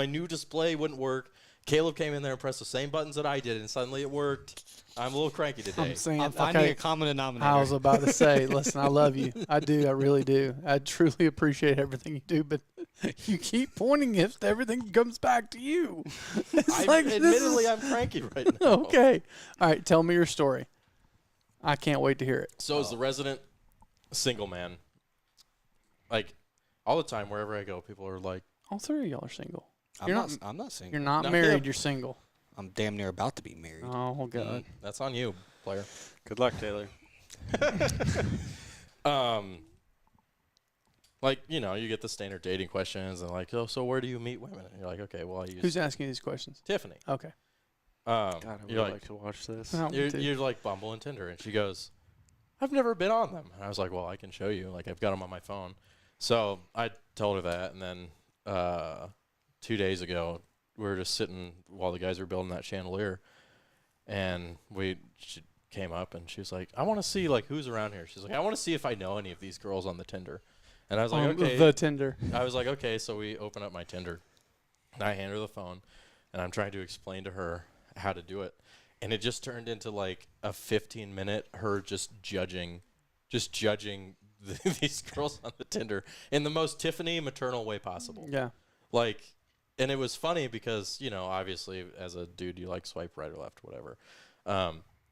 new display wouldn't work. Caleb came in there and pressed the same buttons that I did, and suddenly it worked. I'm a little cranky today. I'm saying, I'm finding okay, a common denominator. I was about to say, listen, I love you. I do. I really do. I truly appreciate everything you do, but you keep pointing if everything comes back to you. It's like, this Admittedly, is- I'm cranky right now. okay. All right. Tell me your story. I can't wait to hear it. So as the resident single man, like all the time, wherever I go, people are like, All three of y'all are single. I'm You're not, not- I'm not single. You're not Not married. him. You're single. I'm damn near about to be married. Oh, God. that's on you, player. Good luck, Taylor. Like, you get the standard dating questions and like, oh, so where do you meet women? And you're like, okay, well, I use Who's asking these questions? Tiffany. Okay. God, I would you're like like, to watch this. I want you're, to. you're like Bumble and Tinder. And she goes, I've never been on them. And I was like, well, I can show you. Like, I've got them on my phone. So I told her that. And then 2 days ago, we were just sitting while the guys were building that chandelier. And she came up and she was like, I want to see like who's around here. She's like, I want to see if I know any of these girls on the Tinder. And I was like, okay. The Tinder. I was like, okay. So we open up my Tinder. And I hand her the phone. And I'm trying to explain to her how to do it. And it just turned into like a 15-minute her just judging these girls on the Tinder in the most Tiffany maternal way possible. Yeah. Like, and it was funny because, you know, obviously as a dude, you like swipe right or left, whatever.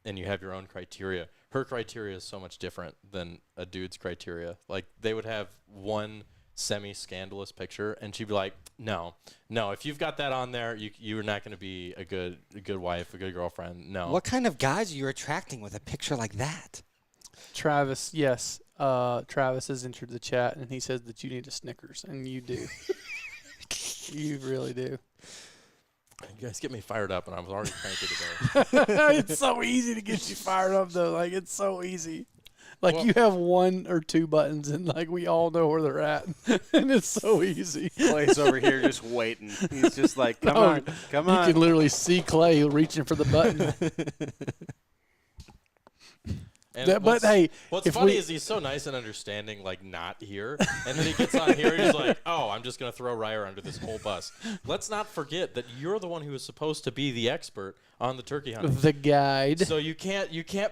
And you have your own criteria. Her criteria is so much different than a dude's criteria. Like, they would have one semi-scandalous picture, and she'd be like, no, if you've got that on there, you're not going to be a good wife, a good girlfriend. No. What kind of guys are you attracting with a picture like that? Travis, yes. Travis has entered the chat, and he says that you need a Snickers, and you do. You really do. You guys get me fired up, and I was already cranky today. It's so easy to get you fired up, though. Like, it's so easy. Like, you have 1 or 2 buttons, and, like, we all know where they're at. And it's so easy. Clay's over here just waiting. He's just like, come on. You can literally see Clay reaching for the button. But hey, what's funny is he's so nice and understanding, like not here, and then he gets on here and he's like, "Oh, I'm just gonna throw Ryer under this whole bus." Let's not forget that you're the one who is supposed to be the expert on the turkey hunting, the guide. So you can't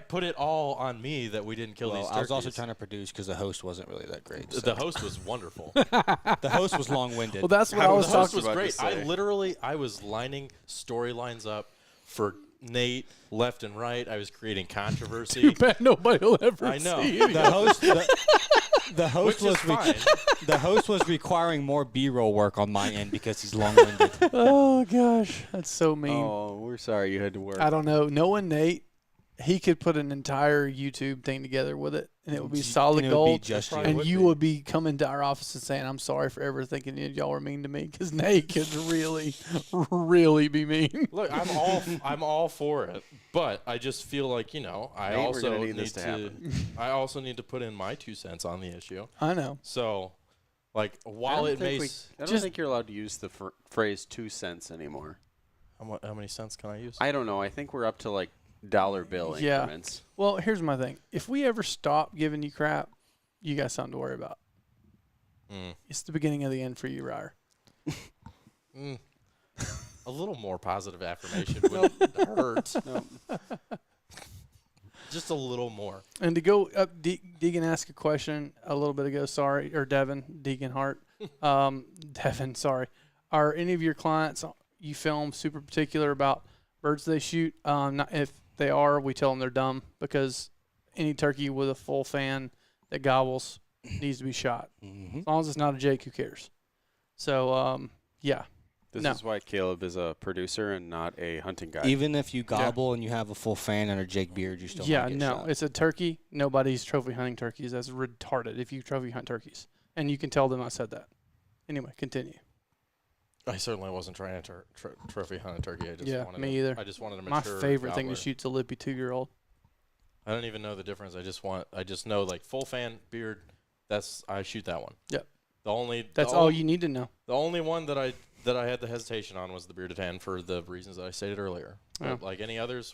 put it all on me that we didn't kill these turkeys. I was also trying to produce because the host wasn't really that great. So. The host was wonderful. The host was long-winded. Well, that's what I was talking about. The host was great. I was lining storylines up for Nate left and right. I was creating controversy. Too bad nobody will ever I know. see it. The host was requiring more B-roll work on my end because he's long-winded. Oh gosh, that's so mean. Oh, we're sorry you had to work. I don't know. Knowing Nate, he could put an entire YouTube thing together with it, and it would be solid gold. And you would be coming to our office and saying, "I'm sorry for ever thinking y'all were mean to me," because Nate could really, really be mean. Look, I'm all for it, but I just feel like I also need to put in my 2 cents on the issue. I know. So, like, while it may, I don't think you're allowed to use the phrase 2 cents anymore. How many cents can I use? I don't know. I think we're up to like dollar bill increments. Well, here's my thing. If we ever stop giving you crap, you got something to worry about. It's the beginning of the end for you, Ryer. A little more positive affirmation wouldn't hurt. No. Just a little more. And to go up, Deegan asked a question a little bit ago. Sorry, or Devin, Deegan Hart. Devin, sorry. Are any of your clients you film super particular about birds they shoot? If they are, we tell them they're dumb because any turkey with a full fan that gobbles needs to be shot. Mm-hmm. As long as it's not a Jake, who cares? So, yeah. This is why Caleb is a producer and not a hunting guy. Even if you gobble and you have a full fan under Jake Beard, you still might get shot. It's a turkey. Nobody's trophy hunting turkeys. That's retarded if you trophy hunt turkeys. And you can tell them I said that. Anyway, continue. I certainly wasn't trying to trophy hunt a turkey. Me either. I just wanted to My favorite thing to shoot's a lippy 2-year-old. I don't even know the difference. I just know like full fan beard. I shoot that one. Yep. That's all you need to know. The only one that I had the hesitation on was the bearded hen for the reasons that I stated earlier. Yeah. Like any others,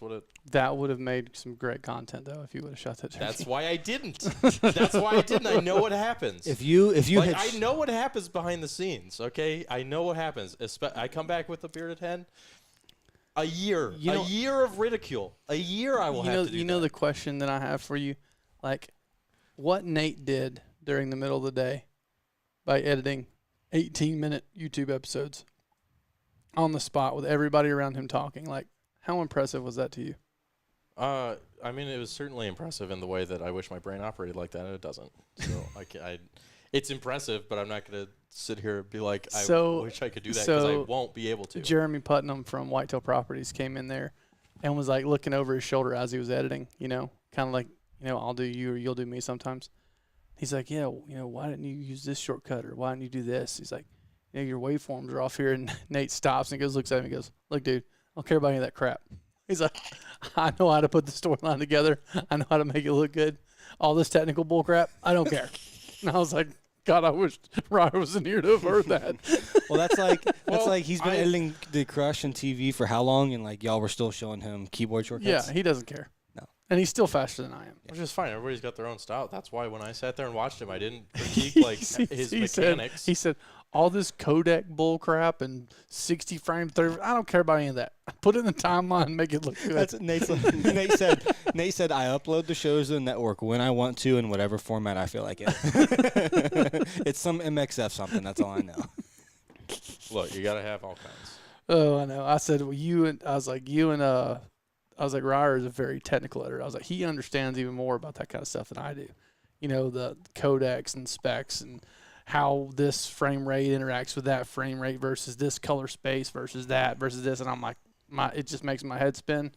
that would have made some great content though if you would have shot that turkey. That's why I didn't. I know what happens. If you I know what happens behind the scenes. Okay, I know what happens. I come back with the bearded hen. A year of ridicule. A year I will have to do. You know the question that I have for you, like, what Nate did during the middle of the day by editing 18-minute YouTube episodes on the spot with everybody around him talking. Like, how impressive was that to you? I mean, it was certainly impressive in the way that I wish my brain operated like that, and it doesn't. So it's impressive, but I'm not going to sit here and be like, I wish I could do that because I won't be able to. Jeremy Putnam from Whitetail Properties came in there and was like looking over his shoulder as he was editing, kind of like, I'll do you or you'll do me sometimes. He's like, yeah, why didn't you use this shortcut or why didn't you do this? He's like, your waveforms are off here. And Nate stops and looks at him and goes, look, dude, I don't care about any of that crap. He's like, I know how to put the storyline together. I know how to make it look good. All this technical bull crap, I don't care. And I was like, God, I wish Ryan wasn't here to have heard that. Well, that's like he's been editing the Crush on TV for how long, and like y'all were still showing him keyboard shortcuts. Yeah, he doesn't care. No, And he's still faster than I am. Which is fine. Everybody's got their own style. That's why when I sat there and watched him, I didn't critique like his mechanics. He said, all this Kodak bull crap and 60 frame 30. I don't care about any of that. Put it in the timeline and make it look good. That's what Nate said. Nate said, I upload the shows to the network when I want to in whatever format I feel like it. It's some MXF something. That's all I know. Look, you got to have all kinds. Oh, I know. I said, well, I was like, Ryer is a very technical editor. I was like, he understands even more about that kind of stuff than I do. You know, the codecs and specs and how this frame rate interacts with that frame rate versus this color space versus that versus this. And I'm like, it just makes my head spin.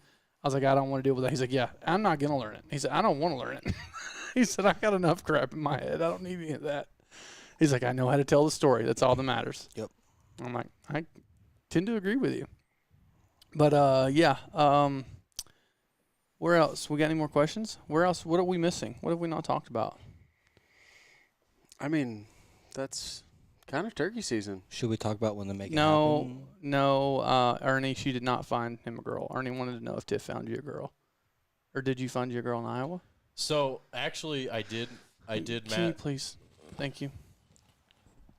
I was like, I don't want to deal with that. He's like, yeah, I'm not going to learn it. He said, I don't want to learn it. He said, I got enough crap in my head. I don't need any of that. He's like, I know how to tell the story. That's all that matters. Yep. I'm like, I tend to agree with you. But, yeah. Where else? We got any more questions? Where else? What are we missing? What have we not talked about? I mean, that's kind of turkey season. Should we talk about when the make it happen? No. Ernie, she did not find him a girl. Ernie wanted to know if Tiff found you a girl. Or did you find you a girl in Iowa? So, actually, I did, Can Matt. you please? Thank you.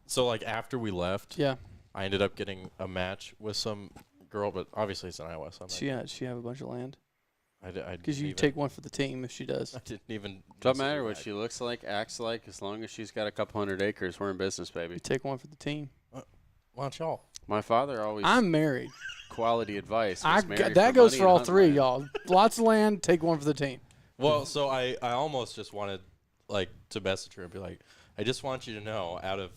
So, like, after we left, Yeah. I ended up getting a match with some girl, but obviously it's in Iowa. So She have a bunch of land? Because you take one for the team if she does. I didn't even. Doesn't matter what she looks like, acts like, as long as she's got a couple hundred acres, we're in business, baby. You take one for the team. Why don't y'all? My father always I'm married. quality advice. Was marry That for goes money for and all hunt three, land. y'all. Lots of land, take one for the team. Well, so I almost just wanted, like, to message her and be like, I just want you to know, out of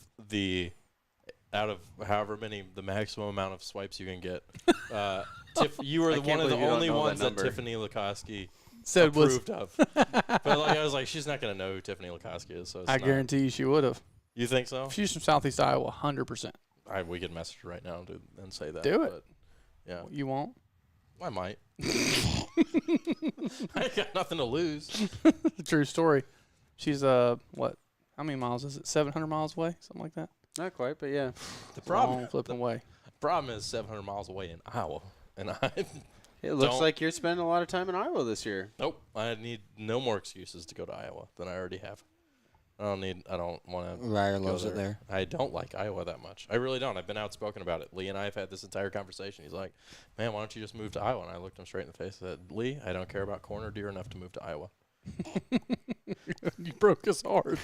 however many, the maximum amount of swipes you can get, you were one of the only ones that Tiffany Lukoski Said approved of. But like, I was like, she's not going to know who Tiffany Lukoski is. So I guarantee you she would have. You think so? If she's from Southeast Iowa, 100%. We could message her right now and say that. Do it. But, yeah. You won't? I might. I got nothing to lose. True story. She's, what? How many miles is it? 700 miles away? Something like that? Not quite, but yeah. The Long flipping way. problem is 700 miles away in Iowa. And It looks like you're spending a lot of time in Iowa this year. Nope. I need no more excuses to go to Iowa than I already have. I don't want to. Ryer loves it there. I don't like Iowa that much. I really don't. I've been outspoken about it. Lee and I have had this entire conversation. He's like, man, why don't you just move to Iowa? And I looked him straight in the face and said, Lee, I don't care about corn or deer enough to move to Iowa. You broke his heart.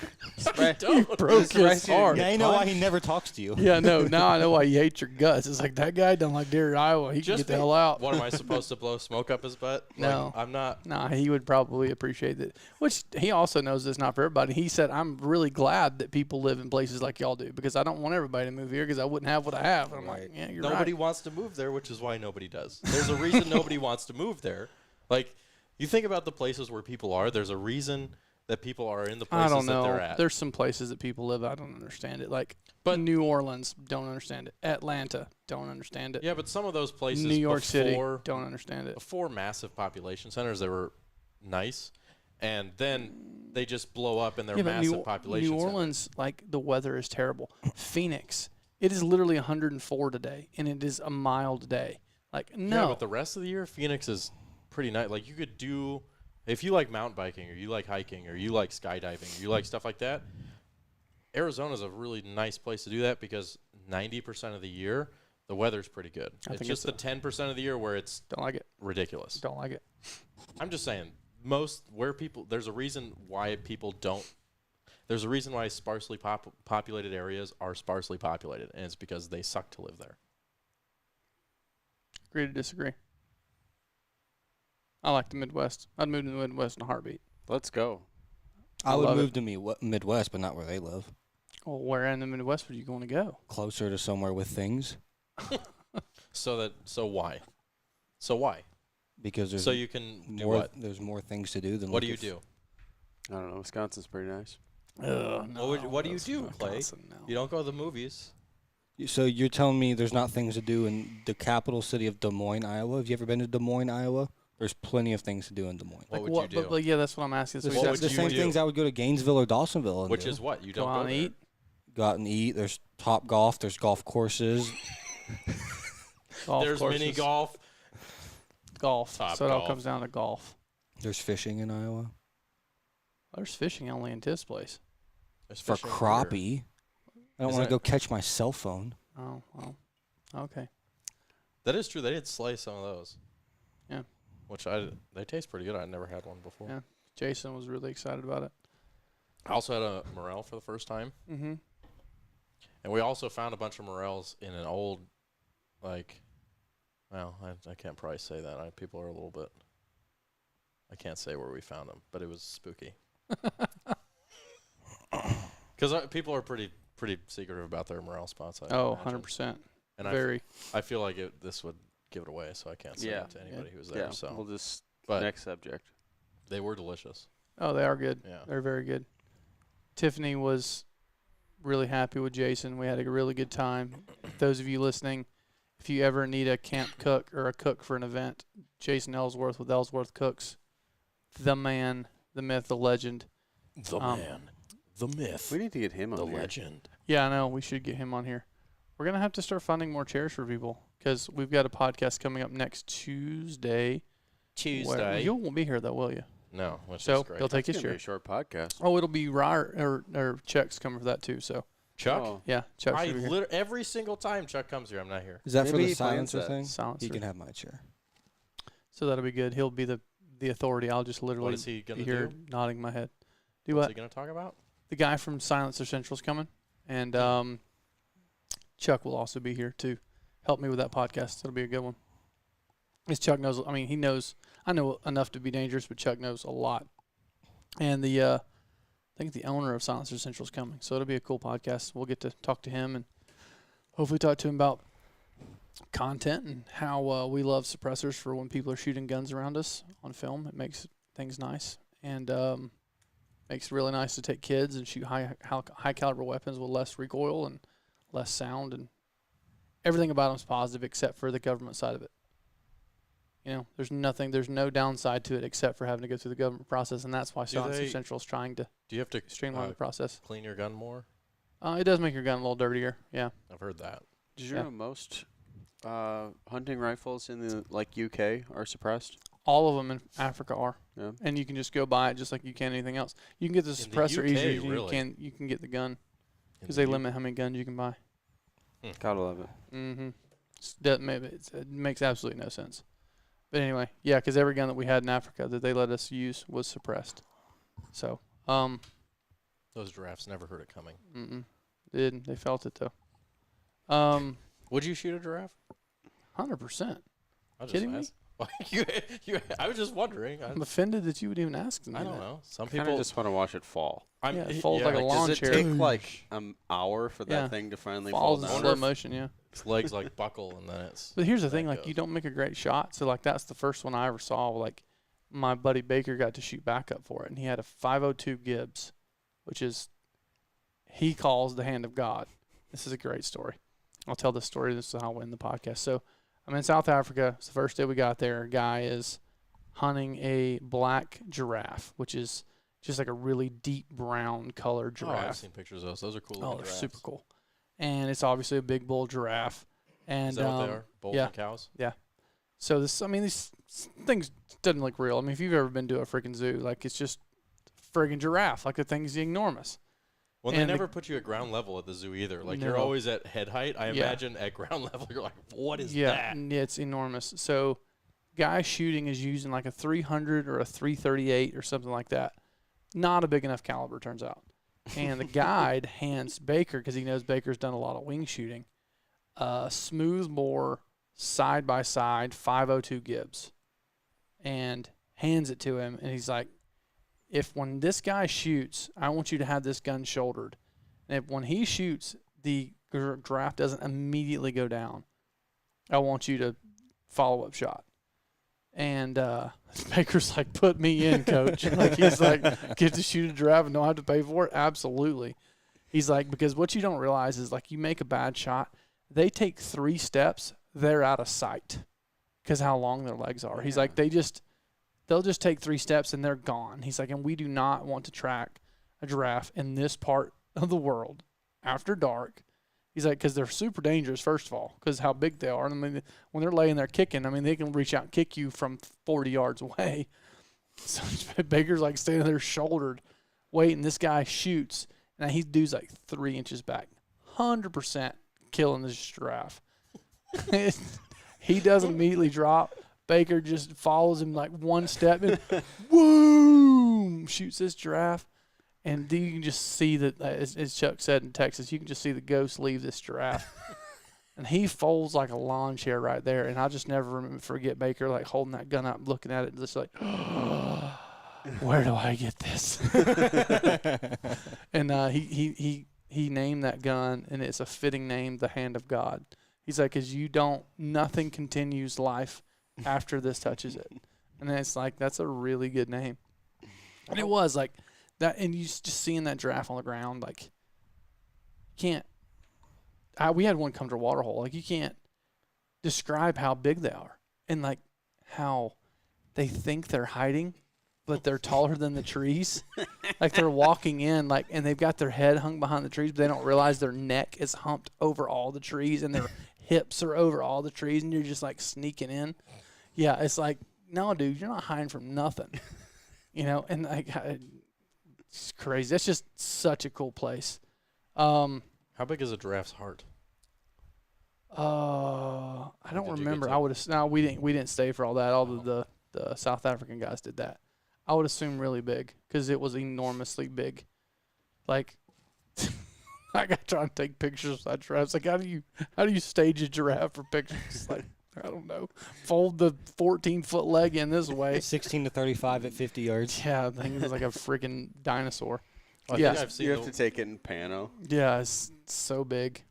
You broke his heart. Now you know why he never talks to you. Yeah, no. Now I know why you hate your guts. It's like, that guy don't like deer in Iowa. He can get the hell out. What, am I supposed to blow smoke up his butt? No. Like, I'm not. Nah, he would probably appreciate that. Which he also knows it's not for everybody. He said, I'm really glad that people live in places like y'all do because I don't want everybody to move here because I wouldn't have what I have. And I'm like, yeah, you're Nobody right. wants to move there, which is why nobody does. There's a reason nobody wants to move there. Like, you think about the places where people are, there's a reason that people are in the I places don't that know. they're at. There's some places that people live. I don't understand it. Like, But- New Orleans, don't understand it. Atlanta, don't understand it. Yeah, but some of those places New York City, before, don't understand it. before massive population centers, they were nice, and then they just blow up in their Yeah, but massive population New Orleans, like, the weather is terrible. Phoenix, it is literally 104 today, and it is a mild day. Like, no. Yeah, but the rest of the year, Phoenix is pretty nice. Like, you could do, if you like mountain biking, or you like hiking, or you like skydiving, or you like stuff like that, Arizona's a really nice place to do that because 90% of the year, the weather's pretty good. It's just the 10% of the year where it's Don't like it. ridiculous. Don't like it. I'm just saying, there's a reason why people don't, there's a reason why sparsely populated areas are sparsely populated, and it's because they suck to live there. Agree to disagree. I like the Midwest. I'd move to the Midwest in a heartbeat. Let's go. I would love move to Midwest, but not where they live. Well, where in the Midwest would you going to go? Closer to somewhere with things. So why? So why? Because there's So you can do more. what? There's more things to do than. What look do you at do? I don't know. Wisconsin's pretty nice. What do you do, Clay? No. You don't go to the movies. So you're telling me there's not things to do in the capital city of Des Moines, Iowa? Have you ever been to Des Moines, Iowa? There's plenty of things to do in Des Moines. What would you do? But yeah, that's what I'm asking. The, So What the would you same do? things I would go to Gainesville or Dawsonville and Which do. is what? You go don't out go and there. eat. Go out and eat. There's Top Golf. There's golf courses. Golf There's courses. mini golf. Golf. Top So it all golf. comes down to golf. There's fishing in Iowa There's fishing only in this place. There's for fishing here. crappie. I don't Is want to that- go catch my cell phone. Oh, well. Okay. That is true. They did slay some of those. Yeah. Which they taste pretty good. I'd never had one before. Yeah. Jason was really excited about it. I also had a morel for the first time. Mm-hmm. And we also found a bunch of morels in an old, like, well, I can't probably say that. People are a little bit, I can't say where we found them, but it was spooky. Because people are pretty secretive about their morel spots. I Oh, imagine. 100%. And Very. I feel like this would give it away, so I can't say Yeah. it to anybody who's there. Yeah, So, we'll just but next subject. they were delicious. Oh, they are good. Yeah. They're very good. Tiffany was really happy with Jason. We had a really good time. Those of you listening, if you ever need a camp cook or a cook for an event, Jason Ellsworth with Ellsworth Cooks, the man, the myth, the legend. The man, the myth, We need to get him on the here. legend. Yeah, I know. We should get him on here. We're going to have to start funding more chairs for people because we've got a podcast coming up next Tuesday. where- You won't be here, though, will you? No, which So is great. he'll take It's his gonna be chair. a short podcast. Oh, it'll be Ryer or Chuck's coming for that, too. So, Chuck? Oh, yeah, Chuck's going to be here. Every single time Chuck comes here, I'm not here. Is that for Maybe the he plans silencer that. thing? Silencer. He can have my chair. So that'll be good. He'll be the authority. I'll just literally What is he be going to here do? nodding my head. Do What's what? he going to talk about? The guy from Silencer Central's coming, and Chuck will also be here to help me with that podcast. It'll be a good one. Because Chuck knows. I mean, he knows. I know enough to be dangerous, but Chuck knows a lot. And I think the owner of Silencer Central's coming, so it'll be a cool podcast. We'll get to talk to him and hopefully talk to him about content and how we love suppressors for when people are shooting guns around us on film. It makes things nice and makes it really nice to take kids and shoot high caliber weapons with less recoil and less sound, and everything about them's positive except for the government side of it. You know, there's no downside to it except for having to go through the government process, and that's why Silencer Central is trying to Do you have to streamline the process. clean your gun more? It does make your gun a little dirtier, yeah. I've heard that. Did you Yeah. know most hunting rifles in the UK are suppressed? All of them in Africa are, Yeah. and you can just go buy it just like you can anything else. You can get the In the suppressor UK, easier than really? you can get the gun In because the they U- limit how many guns you can buy. Gotta love it. Mm-hmm. It makes absolutely no sense. But anyway, yeah, because every gun that we had in Africa that they let us use was suppressed. So, Those giraffes never heard it coming. they felt it though. Would you shoot a giraffe? 100%. I was Kidding me? just I was just wondering. I'm offended that you would even ask me I don't that. know. Some Kind people of just want to watch it fall. Yeah, it folds like a lawn Does it chair. take like an hour for that Yeah. thing to finally Falls fall in down? slow motion, yeah. Its legs like buckle and then it's. But here's the that thing, like goes. you don't make a great shot. So like that's the first one I ever saw. Like my buddy Baker got to shoot backup for it, and he had a 502 Gibbs, which is he calls the hand of God. This is a great story. I'll tell this story. This is how I'll end the podcast. So I'm in South Africa. It's the first day we got there. A guy is hunting a black giraffe, which is just like a really deep brown colored Oh, I've giraffe. seen pictures of those. Those are cool. Oh, looking they're giraffes. super cool. And it's obviously a big bull giraffe. And Is that what they are? Bulls yeah. and cows? So these things doesn't look real. I mean, if you've ever been to a freaking zoo, like it's just friggin' giraffe. Like the thing's enormous. Well, they And the- never put you at ground level at the zoo either. Like you're No. always at head height. I Yeah. imagine at ground level you're like, what is Yeah, that? it's enormous. So guy shooting is using like a 300 or a 338 or something like that. Not a big enough caliber, turns out. And the guide hands Baker, because he knows Baker's done a lot of wing shooting, smooth bore side by side 502 Gibbs, and hands it to him. And he's like, if when this guy shoots, I want you to have this gun shouldered. And if when he shoots, the giraffe doesn't immediately go down, I want you to follow up shot. And Baker's like, put me in, coach. Like he's like, get to shoot a giraffe and don't have to pay for it? Absolutely. He's like, because what you don't realize is like you make a bad shot, they take 3 steps, they're out of sight because how long their legs are. He's like, they'll just take 3 steps and they're gone. He's like, and we do not want to track a giraffe in this part of the world after dark. He's like, because they're super dangerous, first of all, because how big they are. I mean, when they're laying there kicking, I mean, they can reach out and kick you from 40 yards away. So Baker's like standing there shouldered, waiting. This guy shoots, and he dude's like 3 inches back, 100% killing this giraffe. He doesn't immediately drop. Baker just follows him like one step and boom, shoots this giraffe. And you can just see that, as Chuck said in Texas, you can just see the ghost leave this giraffe. And he folds like a lawn chair right there. And I'll just never forget Baker like holding that gun up, looking at it, and just like, where do I get this? And he named that gun, and it's a fitting name, the Hand of God. He's like, because nothing continues life after this touches it. And then it's like, that's a really good name. And it was like that, and you just seeing that giraffe on the ground, like, we had one come to a water hole. Like, you can't describe how big they are and, like, how they think they're hiding, but they're taller than the trees. Like, they're walking in, like, and they've got their head hung behind the trees, but they don't realize their neck is humped over all the trees and their hips are over all the trees, and you're just, like, sneaking in. Yeah, it's like, no, dude, you're not hiding from nothing. You know, and, like, it's crazy. That's just such a cool place. How big is a giraffe's heart? I don't Did you remember. get to- I would have. No, we didn't stay for all that. All the South African guys did that. I would assume really big because it was enormously big. Like, I got trying to take pictures of that giraffe. Like, how do you stage a giraffe for pictures? Like, I don't know. Fold the 14-foot leg in this way. 16 to 35 at 50 yards. Yeah, I think it was like a freaking dinosaur. I Yeah. think I've seen You have to take it in pano. Yeah, it's so big.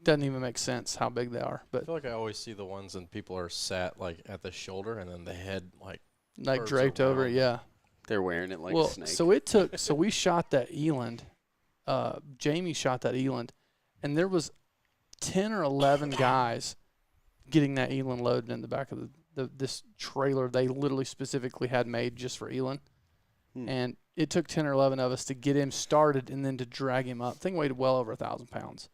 Doesn't even make sense how big they are, I but feel like I always see the ones and people are sat like at the shoulder and then the head like like curves draped over it. around. Yeah. They're wearing it like Well, a snake. so we shot that eland. Jamie shot that eland, and there was 10 or 11 guys getting that eland loaded in the back of this trailer they literally specifically had made just for eland. And it took 10 or 11 of us to get him started and then to drag him up. Thing weighed well over 1,000 pounds.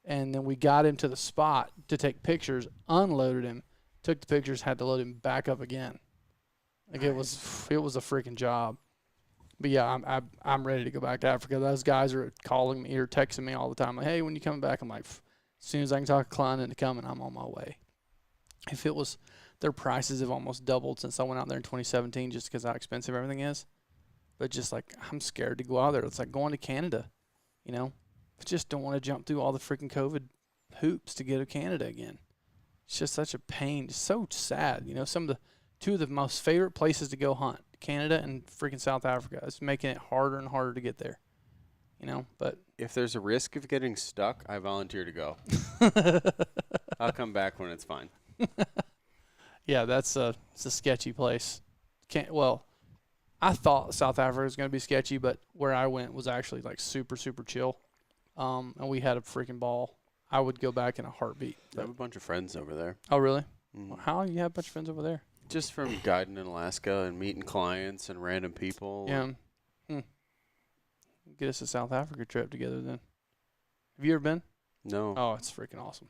And then we got him to the spot to take pictures, unloaded him, took the pictures, had to load him back up again. Like, it was a freaking job. But yeah, I'm ready to go back to Africa. Those guys are calling me or texting me all the time. Like, hey, when you coming back? I'm like, as soon as I can talk a client into coming, I'm on my way. If it was, their prices have almost doubled since I went out there in 2017 just because how expensive everything is. But just like, I'm scared to go out there. It's like going to Canada, you know. I just don't want to jump through all the freaking COVID hoops to get to Canada again. It's just such a pain. It's so sad. You know, two of the most favorite places to go hunt, Canada and freaking South Africa. It's making it harder and harder to get there. You know, but if there's a risk of getting stuck, I volunteer to go. I'll come back when it's fine. yeah, it's a sketchy place. I thought South Africa was going to be sketchy, but where I went was actually like super, super chill. And we had a freaking ball. I would go back in a heartbeat. I have a bunch of friends over there. Oh, really? Mm. How you have a bunch of friends over there? Just from guiding in Alaska and meeting clients and random people. Yeah. Get us a South Africa trip together then. Have you ever been? No. Oh, it's freaking awesome.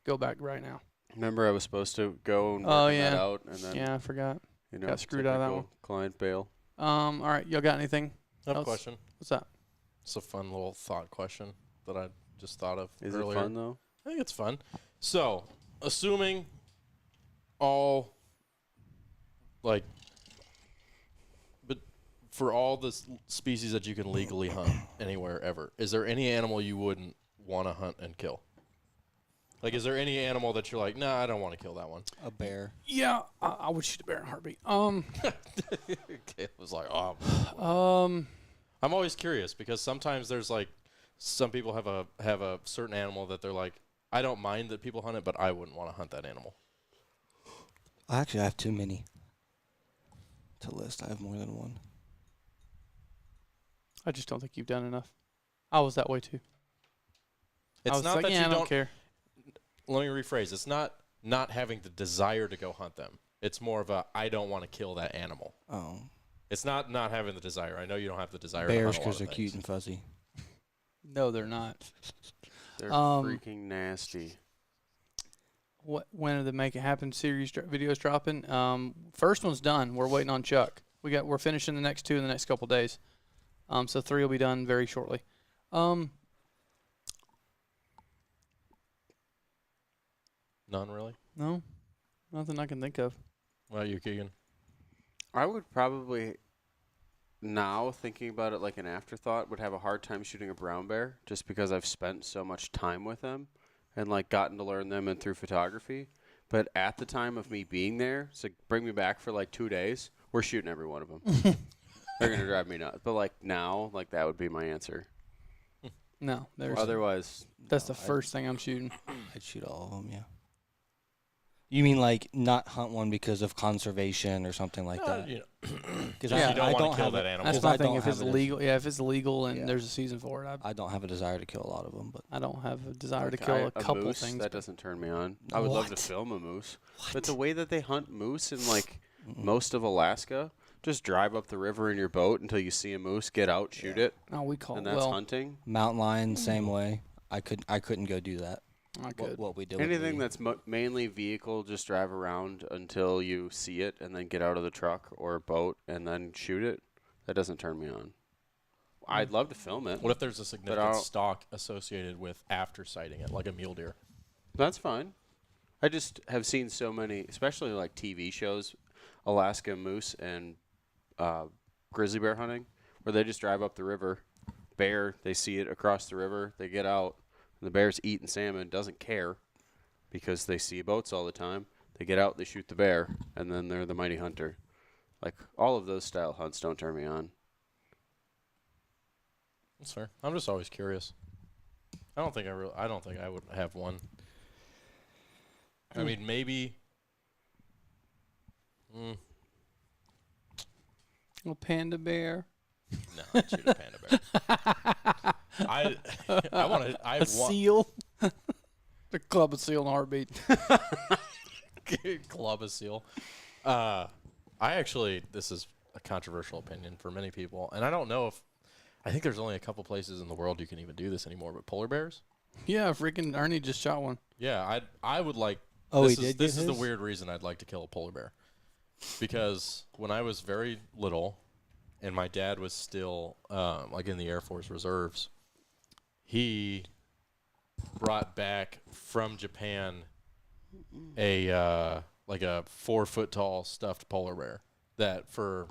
Go back right now. Remember I was supposed to go and Oh, work yeah. that out, and then Yeah, I forgot. you know, got screwed out of that typical one. client bail. All right, y'all got anything? I have a else? question. What's that? It's a fun little thought question that I just thought of Is earlier. it fun though? I think it's fun. So, assuming all, like, but for all the species that you can legally hunt anywhere ever, is there any animal you wouldn't want to hunt and kill? Like, is there any animal that you're like, nah, I don't want to kill that one? A bear. Yeah, I would shoot a bear in a heartbeat. It was like, oh. I'm always curious because sometimes there's like, some people have a certain animal that they're like, I don't mind that people hunt it, but I wouldn't want to hunt that animal. Actually, I have too many to list. I have more than one. I just don't think you've done enough. I was that way too. I It's was not like, that yeah, you I don't care. Let me rephrase. It's not having the desire to go hunt them. It's more of a I don't want to kill that animal. Oh. It's not having the desire. I know you don't have the desire. Bears to hunt a lot because of they're cute things. and fuzzy. No, they're not. They're Um, freaking nasty. when are the Make It Happen series videos dropping? First one's done. We're waiting on Chuck. We're finishing the next 2 in the next couple days. So 3 will be done very shortly. None really. No, nothing I can think of. What about you, Keegan? I would probably, now thinking about it like an afterthought, would have a hard time shooting a brown bear just because I've spent so much time with them and like gotten to learn them and through photography. But at the time of me being there, so bring me back for like 2 days, we're shooting every one of them. They're going to drive me nuts. But like now, like that would be my answer. No, Otherwise, that's the first thing I'm shooting. I'd shoot all of them, yeah. You mean like not hunt one because of conservation or something like that? You know, Because Yeah, you don't want to kill have that it. animal. That's Because my I thing. don't If it's have it as- legal, if it's legal and Yeah. there's a season for it, I don't have a desire to kill a lot of them, but I don't have a desire to like, kill a couple moose, things. that doesn't turn me on. I would love to What? film a moose. But the way that they hunt moose in like most of Alaska, just drive up the river in your boat until you see a moose, get out, shoot it, Oh, we call and it that's well. hunting. mountain lion, same way. I couldn't go do that. I could. What we did. with Anything the- that's mainly vehicle, just drive around until you see it and then get out of the truck or boat and then shoot it. That doesn't turn me on. I'd love to film it. What if there's a significant I'll- stalk associated with after sighting it, like a mule deer? That's fine. I just have seen so many, especially like TV shows, Alaska moose and grizzly bear hunting, where they just drive up the river, bear, they see it across the river, they get out, and the bear's eating salmon, doesn't care because they see boats all the time. They get out, they shoot the bear, and then they're the mighty hunter. Like all of those style hunts don't turn me on. That's fair. I'm just always curious. I don't think I would have one. I mean, maybe. A panda bear. No, I'd shoot a panda bear. I want to. A seal. The club of seal in a heartbeat. club a seal. I actually, this is a controversial opinion for many people, and I don't know if. I think there's only a couple places in the world you can even do this anymore, but polar bears. Yeah, freaking Ernie just shot one. Yeah, I would like. Oh, this he is, did This get is the his? weird reason I'd like to kill a polar bear, because when I was very little, and my dad was still like in the Air Force Reserves, he brought back from Japan a like a 4 foot tall stuffed polar bear that for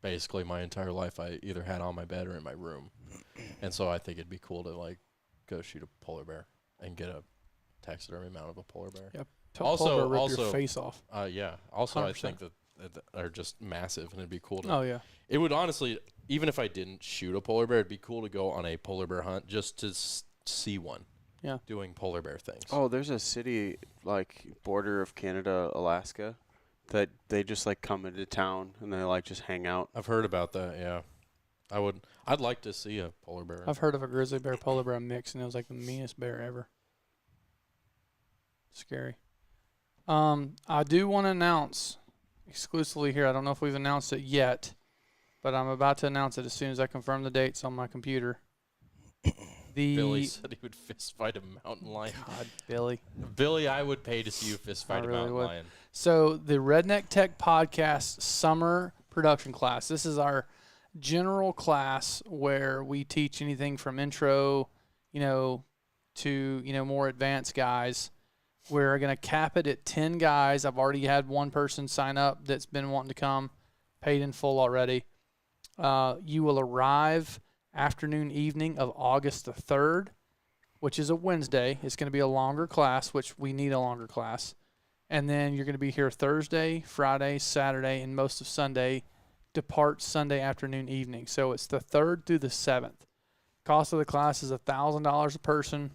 basically my entire life I either had on my bed or in my room, and so I think it'd be cool to like go shoot a polar bear and get a taxidermy mount of a polar bear. Yeah. Also- rip also- your face off. Yeah. Also, I 100%. think that are just massive, and it'd be cool to. Oh yeah. It would honestly, even if I didn't shoot a polar bear, it'd be cool to go on a polar bear hunt just to see one. Yeah. Doing polar bear things. Oh, there's a city like border of Canada, Alaska, that they just like come into town and they like just hang out. I've heard about that. Yeah. I'd like to see a polar bear. I've heard of a grizzly bear polar bear mix, and it was like the meanest bear ever. Scary. I do want to announce exclusively here. I don't know if we've announced it yet, but I'm about to announce it as soon as I confirm the dates on my computer. Billy said he would fist fight a mountain lion. God, Billy. Billy, I would pay to see you fist fight I a really mountain would. lion. So the Redneck Tech Podcast Summer Production Class. This is our general class where we teach anything from intro, to more advanced guys. We're going to cap it at 10 guys. I've already had one person sign up that's been wanting to come, paid in full already. You will arrive afternoon, evening of August the 3rd, which is a Wednesday. It's going to be a longer class, which we need a longer class. And then you're going to be here Thursday, Friday, Saturday, and most of Sunday. Depart Sunday afternoon, evening. So it's the 3rd through the 7th. Cost of the class is $1,000 a person.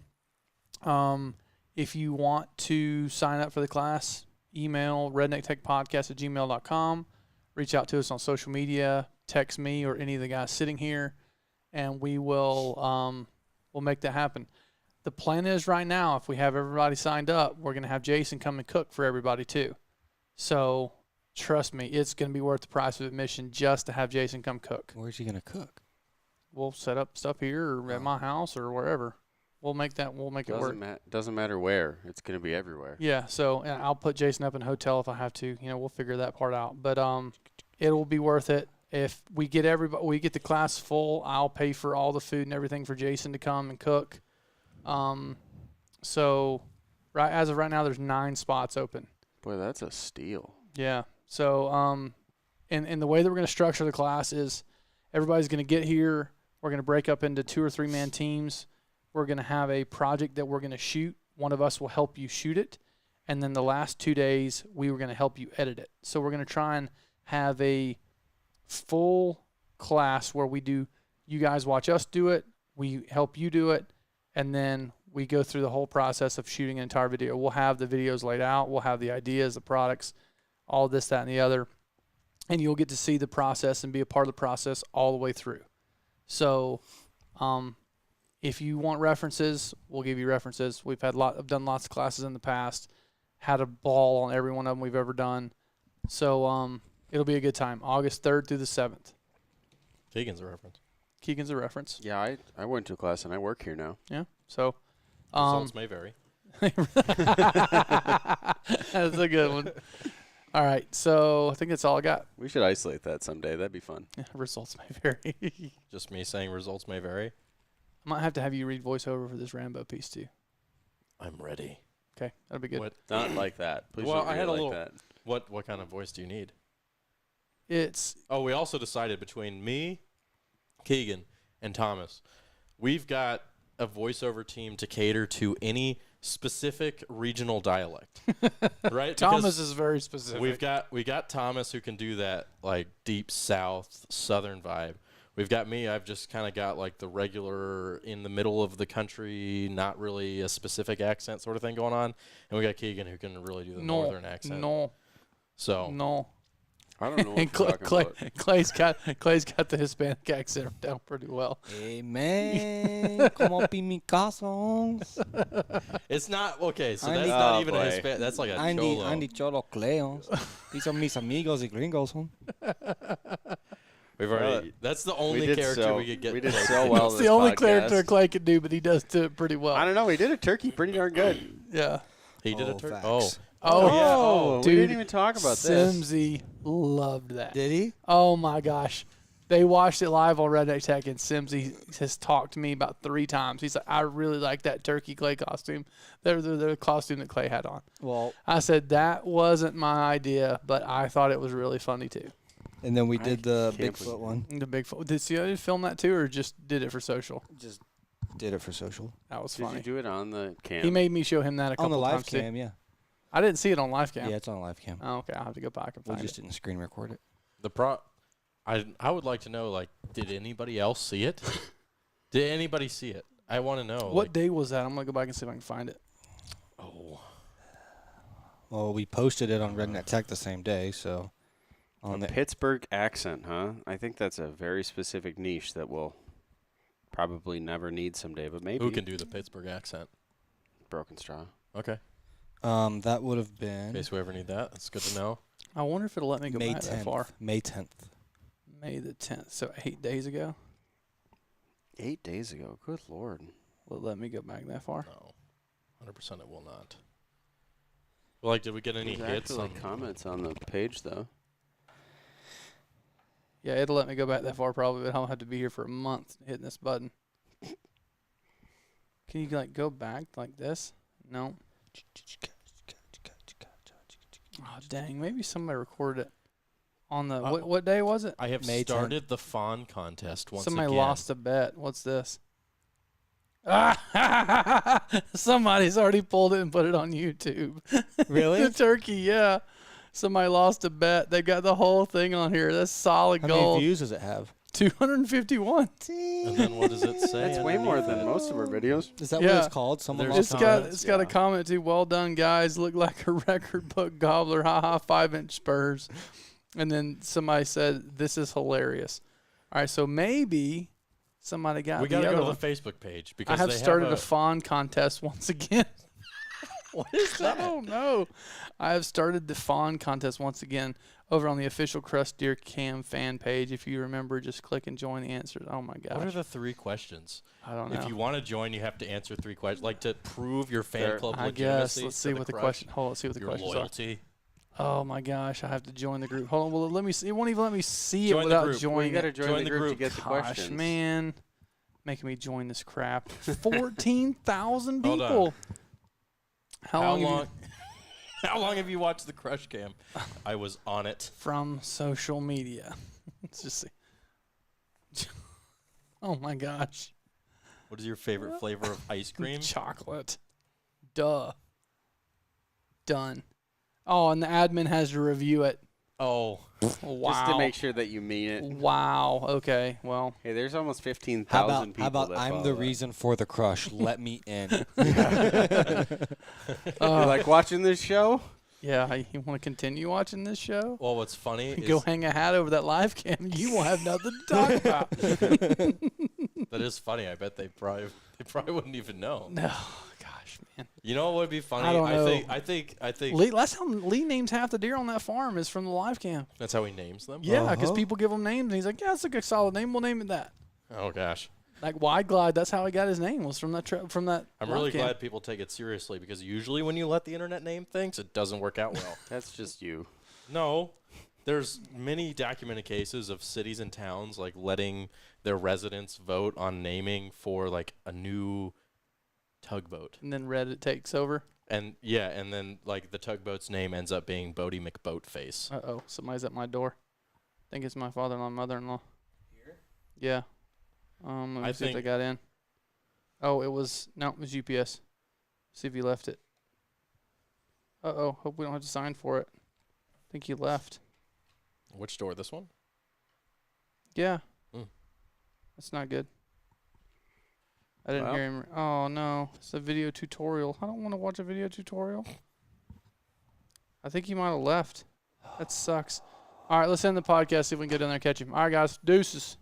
If you want to sign up for the class, email rednecktechpodcast@gmail.com. Reach out to us on social media, text me or any of the guys sitting here, and we will we'll make that happen. The plan is right now, if we have everybody signed up, we're going to have Jason come and cook for everybody too. So trust me, it's going to be worth the price of admission just to have Jason come cook. Where's he gonna cook? We'll set up stuff here or at my house or wherever. We'll make it work. Doesn't matter where. It's going to be everywhere. Yeah. So I'll put Jason up in a hotel if I have to. We'll figure that part out. But it will be worth it. If we get the class full, I'll pay for all the food and everything for Jason to come and cook. So as of right now, there's 9 spots open. Boy, that's a steal. Yeah. So and the way that we're going to structure the class is everybody's going to get here. We're going to break up into 2 or 3 man teams. We're going to have a project that we're going to shoot. One of us will help you shoot it. And then the last 2 days, we were going to help you edit it. So we're going to try and have a full class where you guys watch us do it, we help you do it, and then we go through the whole process of shooting an entire video. We'll have the videos laid out, we'll have the ideas, the products, all this, that, and the other, and you'll get to see the process and be a part of the process all the way through. So if you want references, we'll give you references. I've done lots of classes in the past, had a ball on every one of them we've ever done. So it'll be a good time. August 3rd through the 7th. Keegan's a reference. Yeah, I went to a class and I work here now. Yeah. So Results may vary. That's a good one. All right. So I think that's all I got. We should isolate that someday. That'd be fun. Yeah, results may vary. Just me saying results may vary. I might have to have you read voiceover for this Rambo piece too. I'm ready. Okay, that'll be good. What? Not like that. Please Well, don't I read had it a like little- that. What kind of voice do you need? We also decided between me, Keegan, and Thomas, we've got a voiceover team to cater to any specific regional dialect, right? Thomas is very specific. We got Thomas who can do that like deep South Southern vibe. We've got me. I've just kind of got like the regular in the middle of the country, not really a specific accent sort of thing going on, and we got Keegan who can really do the northern accent. No. I don't know what And you're talking about. Clay's got the Hispanic accent down pretty well. Hey man, como pimicazos. It's not okay. So I that's need- not Oh, even boy. a Hispanic. That's like a Andy cholo. Cholo Cleos. These are mis amigos y gringos. We've already. That's the only We did character so- we could get. we did Clay so to do. well It's this the only podcast. character Clay can do, but he does do it pretty well. I don't know. We did a turkey pretty darn good. Yeah. He did a Oh, turkey. facts. Oh, Oh, yeah. Oh, dude, we didn't even talk about this. Simsy loved that. Did he? Oh my gosh. They watched it live on Redneck Tech, and Simsy has talked to me about 3 times. He's like, I really like that turkey Clay costume. The costume that Clay had on. Well, I said, that wasn't my idea, but I thought it was really funny too. and then we did the can't Bigfoot one. The Bigfoot. Did you film that too, or just did it for social? Just did it for social. That was Did funny. you do it on the cam? He made me show him that a On couple the live times too. cam, yeah. I didn't see it on live cam. Yeah, it's on live cam. Oh, okay. I'll have to go back and We find just it. didn't screen record it. I would like to know, like, did anybody else see it? Did anybody see it? I want to know. What like, day was that? I'm going to go back and see if I can find it. Oh, Well, we posted it on Redneck Tech the same day, so on A the Pittsburgh accent, huh? I think that's a very specific niche that we'll probably never need someday, but maybe. who can do the Pittsburgh accent? Broken Straw. Okay. that would have In been case we ever need that, that's good to know. I wonder if it'll let me go May back that far. 10th. May 10th. May the 10th. So 8 days ago. 8 days ago. Good Lord. Will it let me go back that far? No, 100% it will not. Well, like, did we get any There's hits actually on comments on the page, though. Yeah, it'll let me go back that far probably, but I'll have to be here for a month hitting this button. Can you like go back like this? No. Oh dang! Maybe somebody recorded it on the what day was it? I have May 10th. started the fawn contest once Somebody again. lost a bet. What's this? Somebody's already pulled it and put it on YouTube. Really? The turkey, yeah. Somebody lost a bet. They got the whole thing on here. That's solid How gold. many views does it have? 251. And then what does it say? That's way more underneath than it? most of our videos. Is that what Yeah. it's called? Someone There's lost It's got comments, a yeah. comment too. Well done, guys. Look like a record book gobbler. Ha ha. 5-inch spurs. And then somebody said, "This is hilarious." All right, so maybe somebody got We the got to other go to one. the Facebook page I because have they started have a fawn contest once again. What is I don't know. I have started the fawn contest once again. over on the official Crust Deer Cam fan page. If you remember, just click and join the answers. Oh, my gosh. What are the 3 questions? I don't know. If you want to join, you have to answer 3 questions. Like to prove your fan club I legitimacy. guess. Let's to see what the crush, question. Hold on. Let's see what the your questions loyalty. are. Oh, my gosh. I have to join the group. Hold on. Well, let me see. It won't even let me see Join it the without group. joining Well, you got to it. join the group to get the Gosh, questions. man. Making me join this crap. 14,000 Hold on. people. How long have you- How long have you watched the Crush Cam? I was on it. from social media? Let's just see. Oh my gosh. What is your favorite flavor of ice cream? Chocolate. Duh. Done. Oh, and the admin has to review it. Oh, Wow. Just to make sure that you mean it. Wow. Okay. Well, Hey, there's almost 15,000 How about people. how about that I'm follow the that. reason for the crush? Let me in. You like watching this show? yeah. You want to continue watching this show? well, what's funny is Go hang a hat over that live cam. You won't have nothing to talk about. that is funny. I bet they probably wouldn't even know. No. Gosh, man. You know what would be funny? I don't know. I think Lee, last time Lee names half the deer on that farm is from the live cam. that's how he names them. Yeah, because Uh-huh. people give him names, and he's like, "Yeah, that's a good solid name. We'll name it that." Oh gosh. Like Wide Glide, that's how he got his name. Was from that from that. I'm live really cam. glad people take it seriously because usually when you let the internet name things, it doesn't work out well. That's just you. No, there's many documented cases of cities and towns like letting their residents vote on naming for like a new tugboat. And then Reddit takes over. And yeah, and then like the tugboat's name ends up being Bodie McBoatface. Oh, somebody's at my door. I think it's my father-in-law, mother-in-law. Here? Yeah. Let me I see if they think- got in. Oh, it was UPS. See if he left it. Hope we don't have to sign for it. I think he left. Which door? This one? Yeah. Mm. That's not good. I didn't Well. hear him. Oh, no. It's a video tutorial. I don't want to watch a video tutorial. I think he might have left. That sucks. All right, let's end the podcast, see if we can get in there and catch him. All right, guys. Deuces.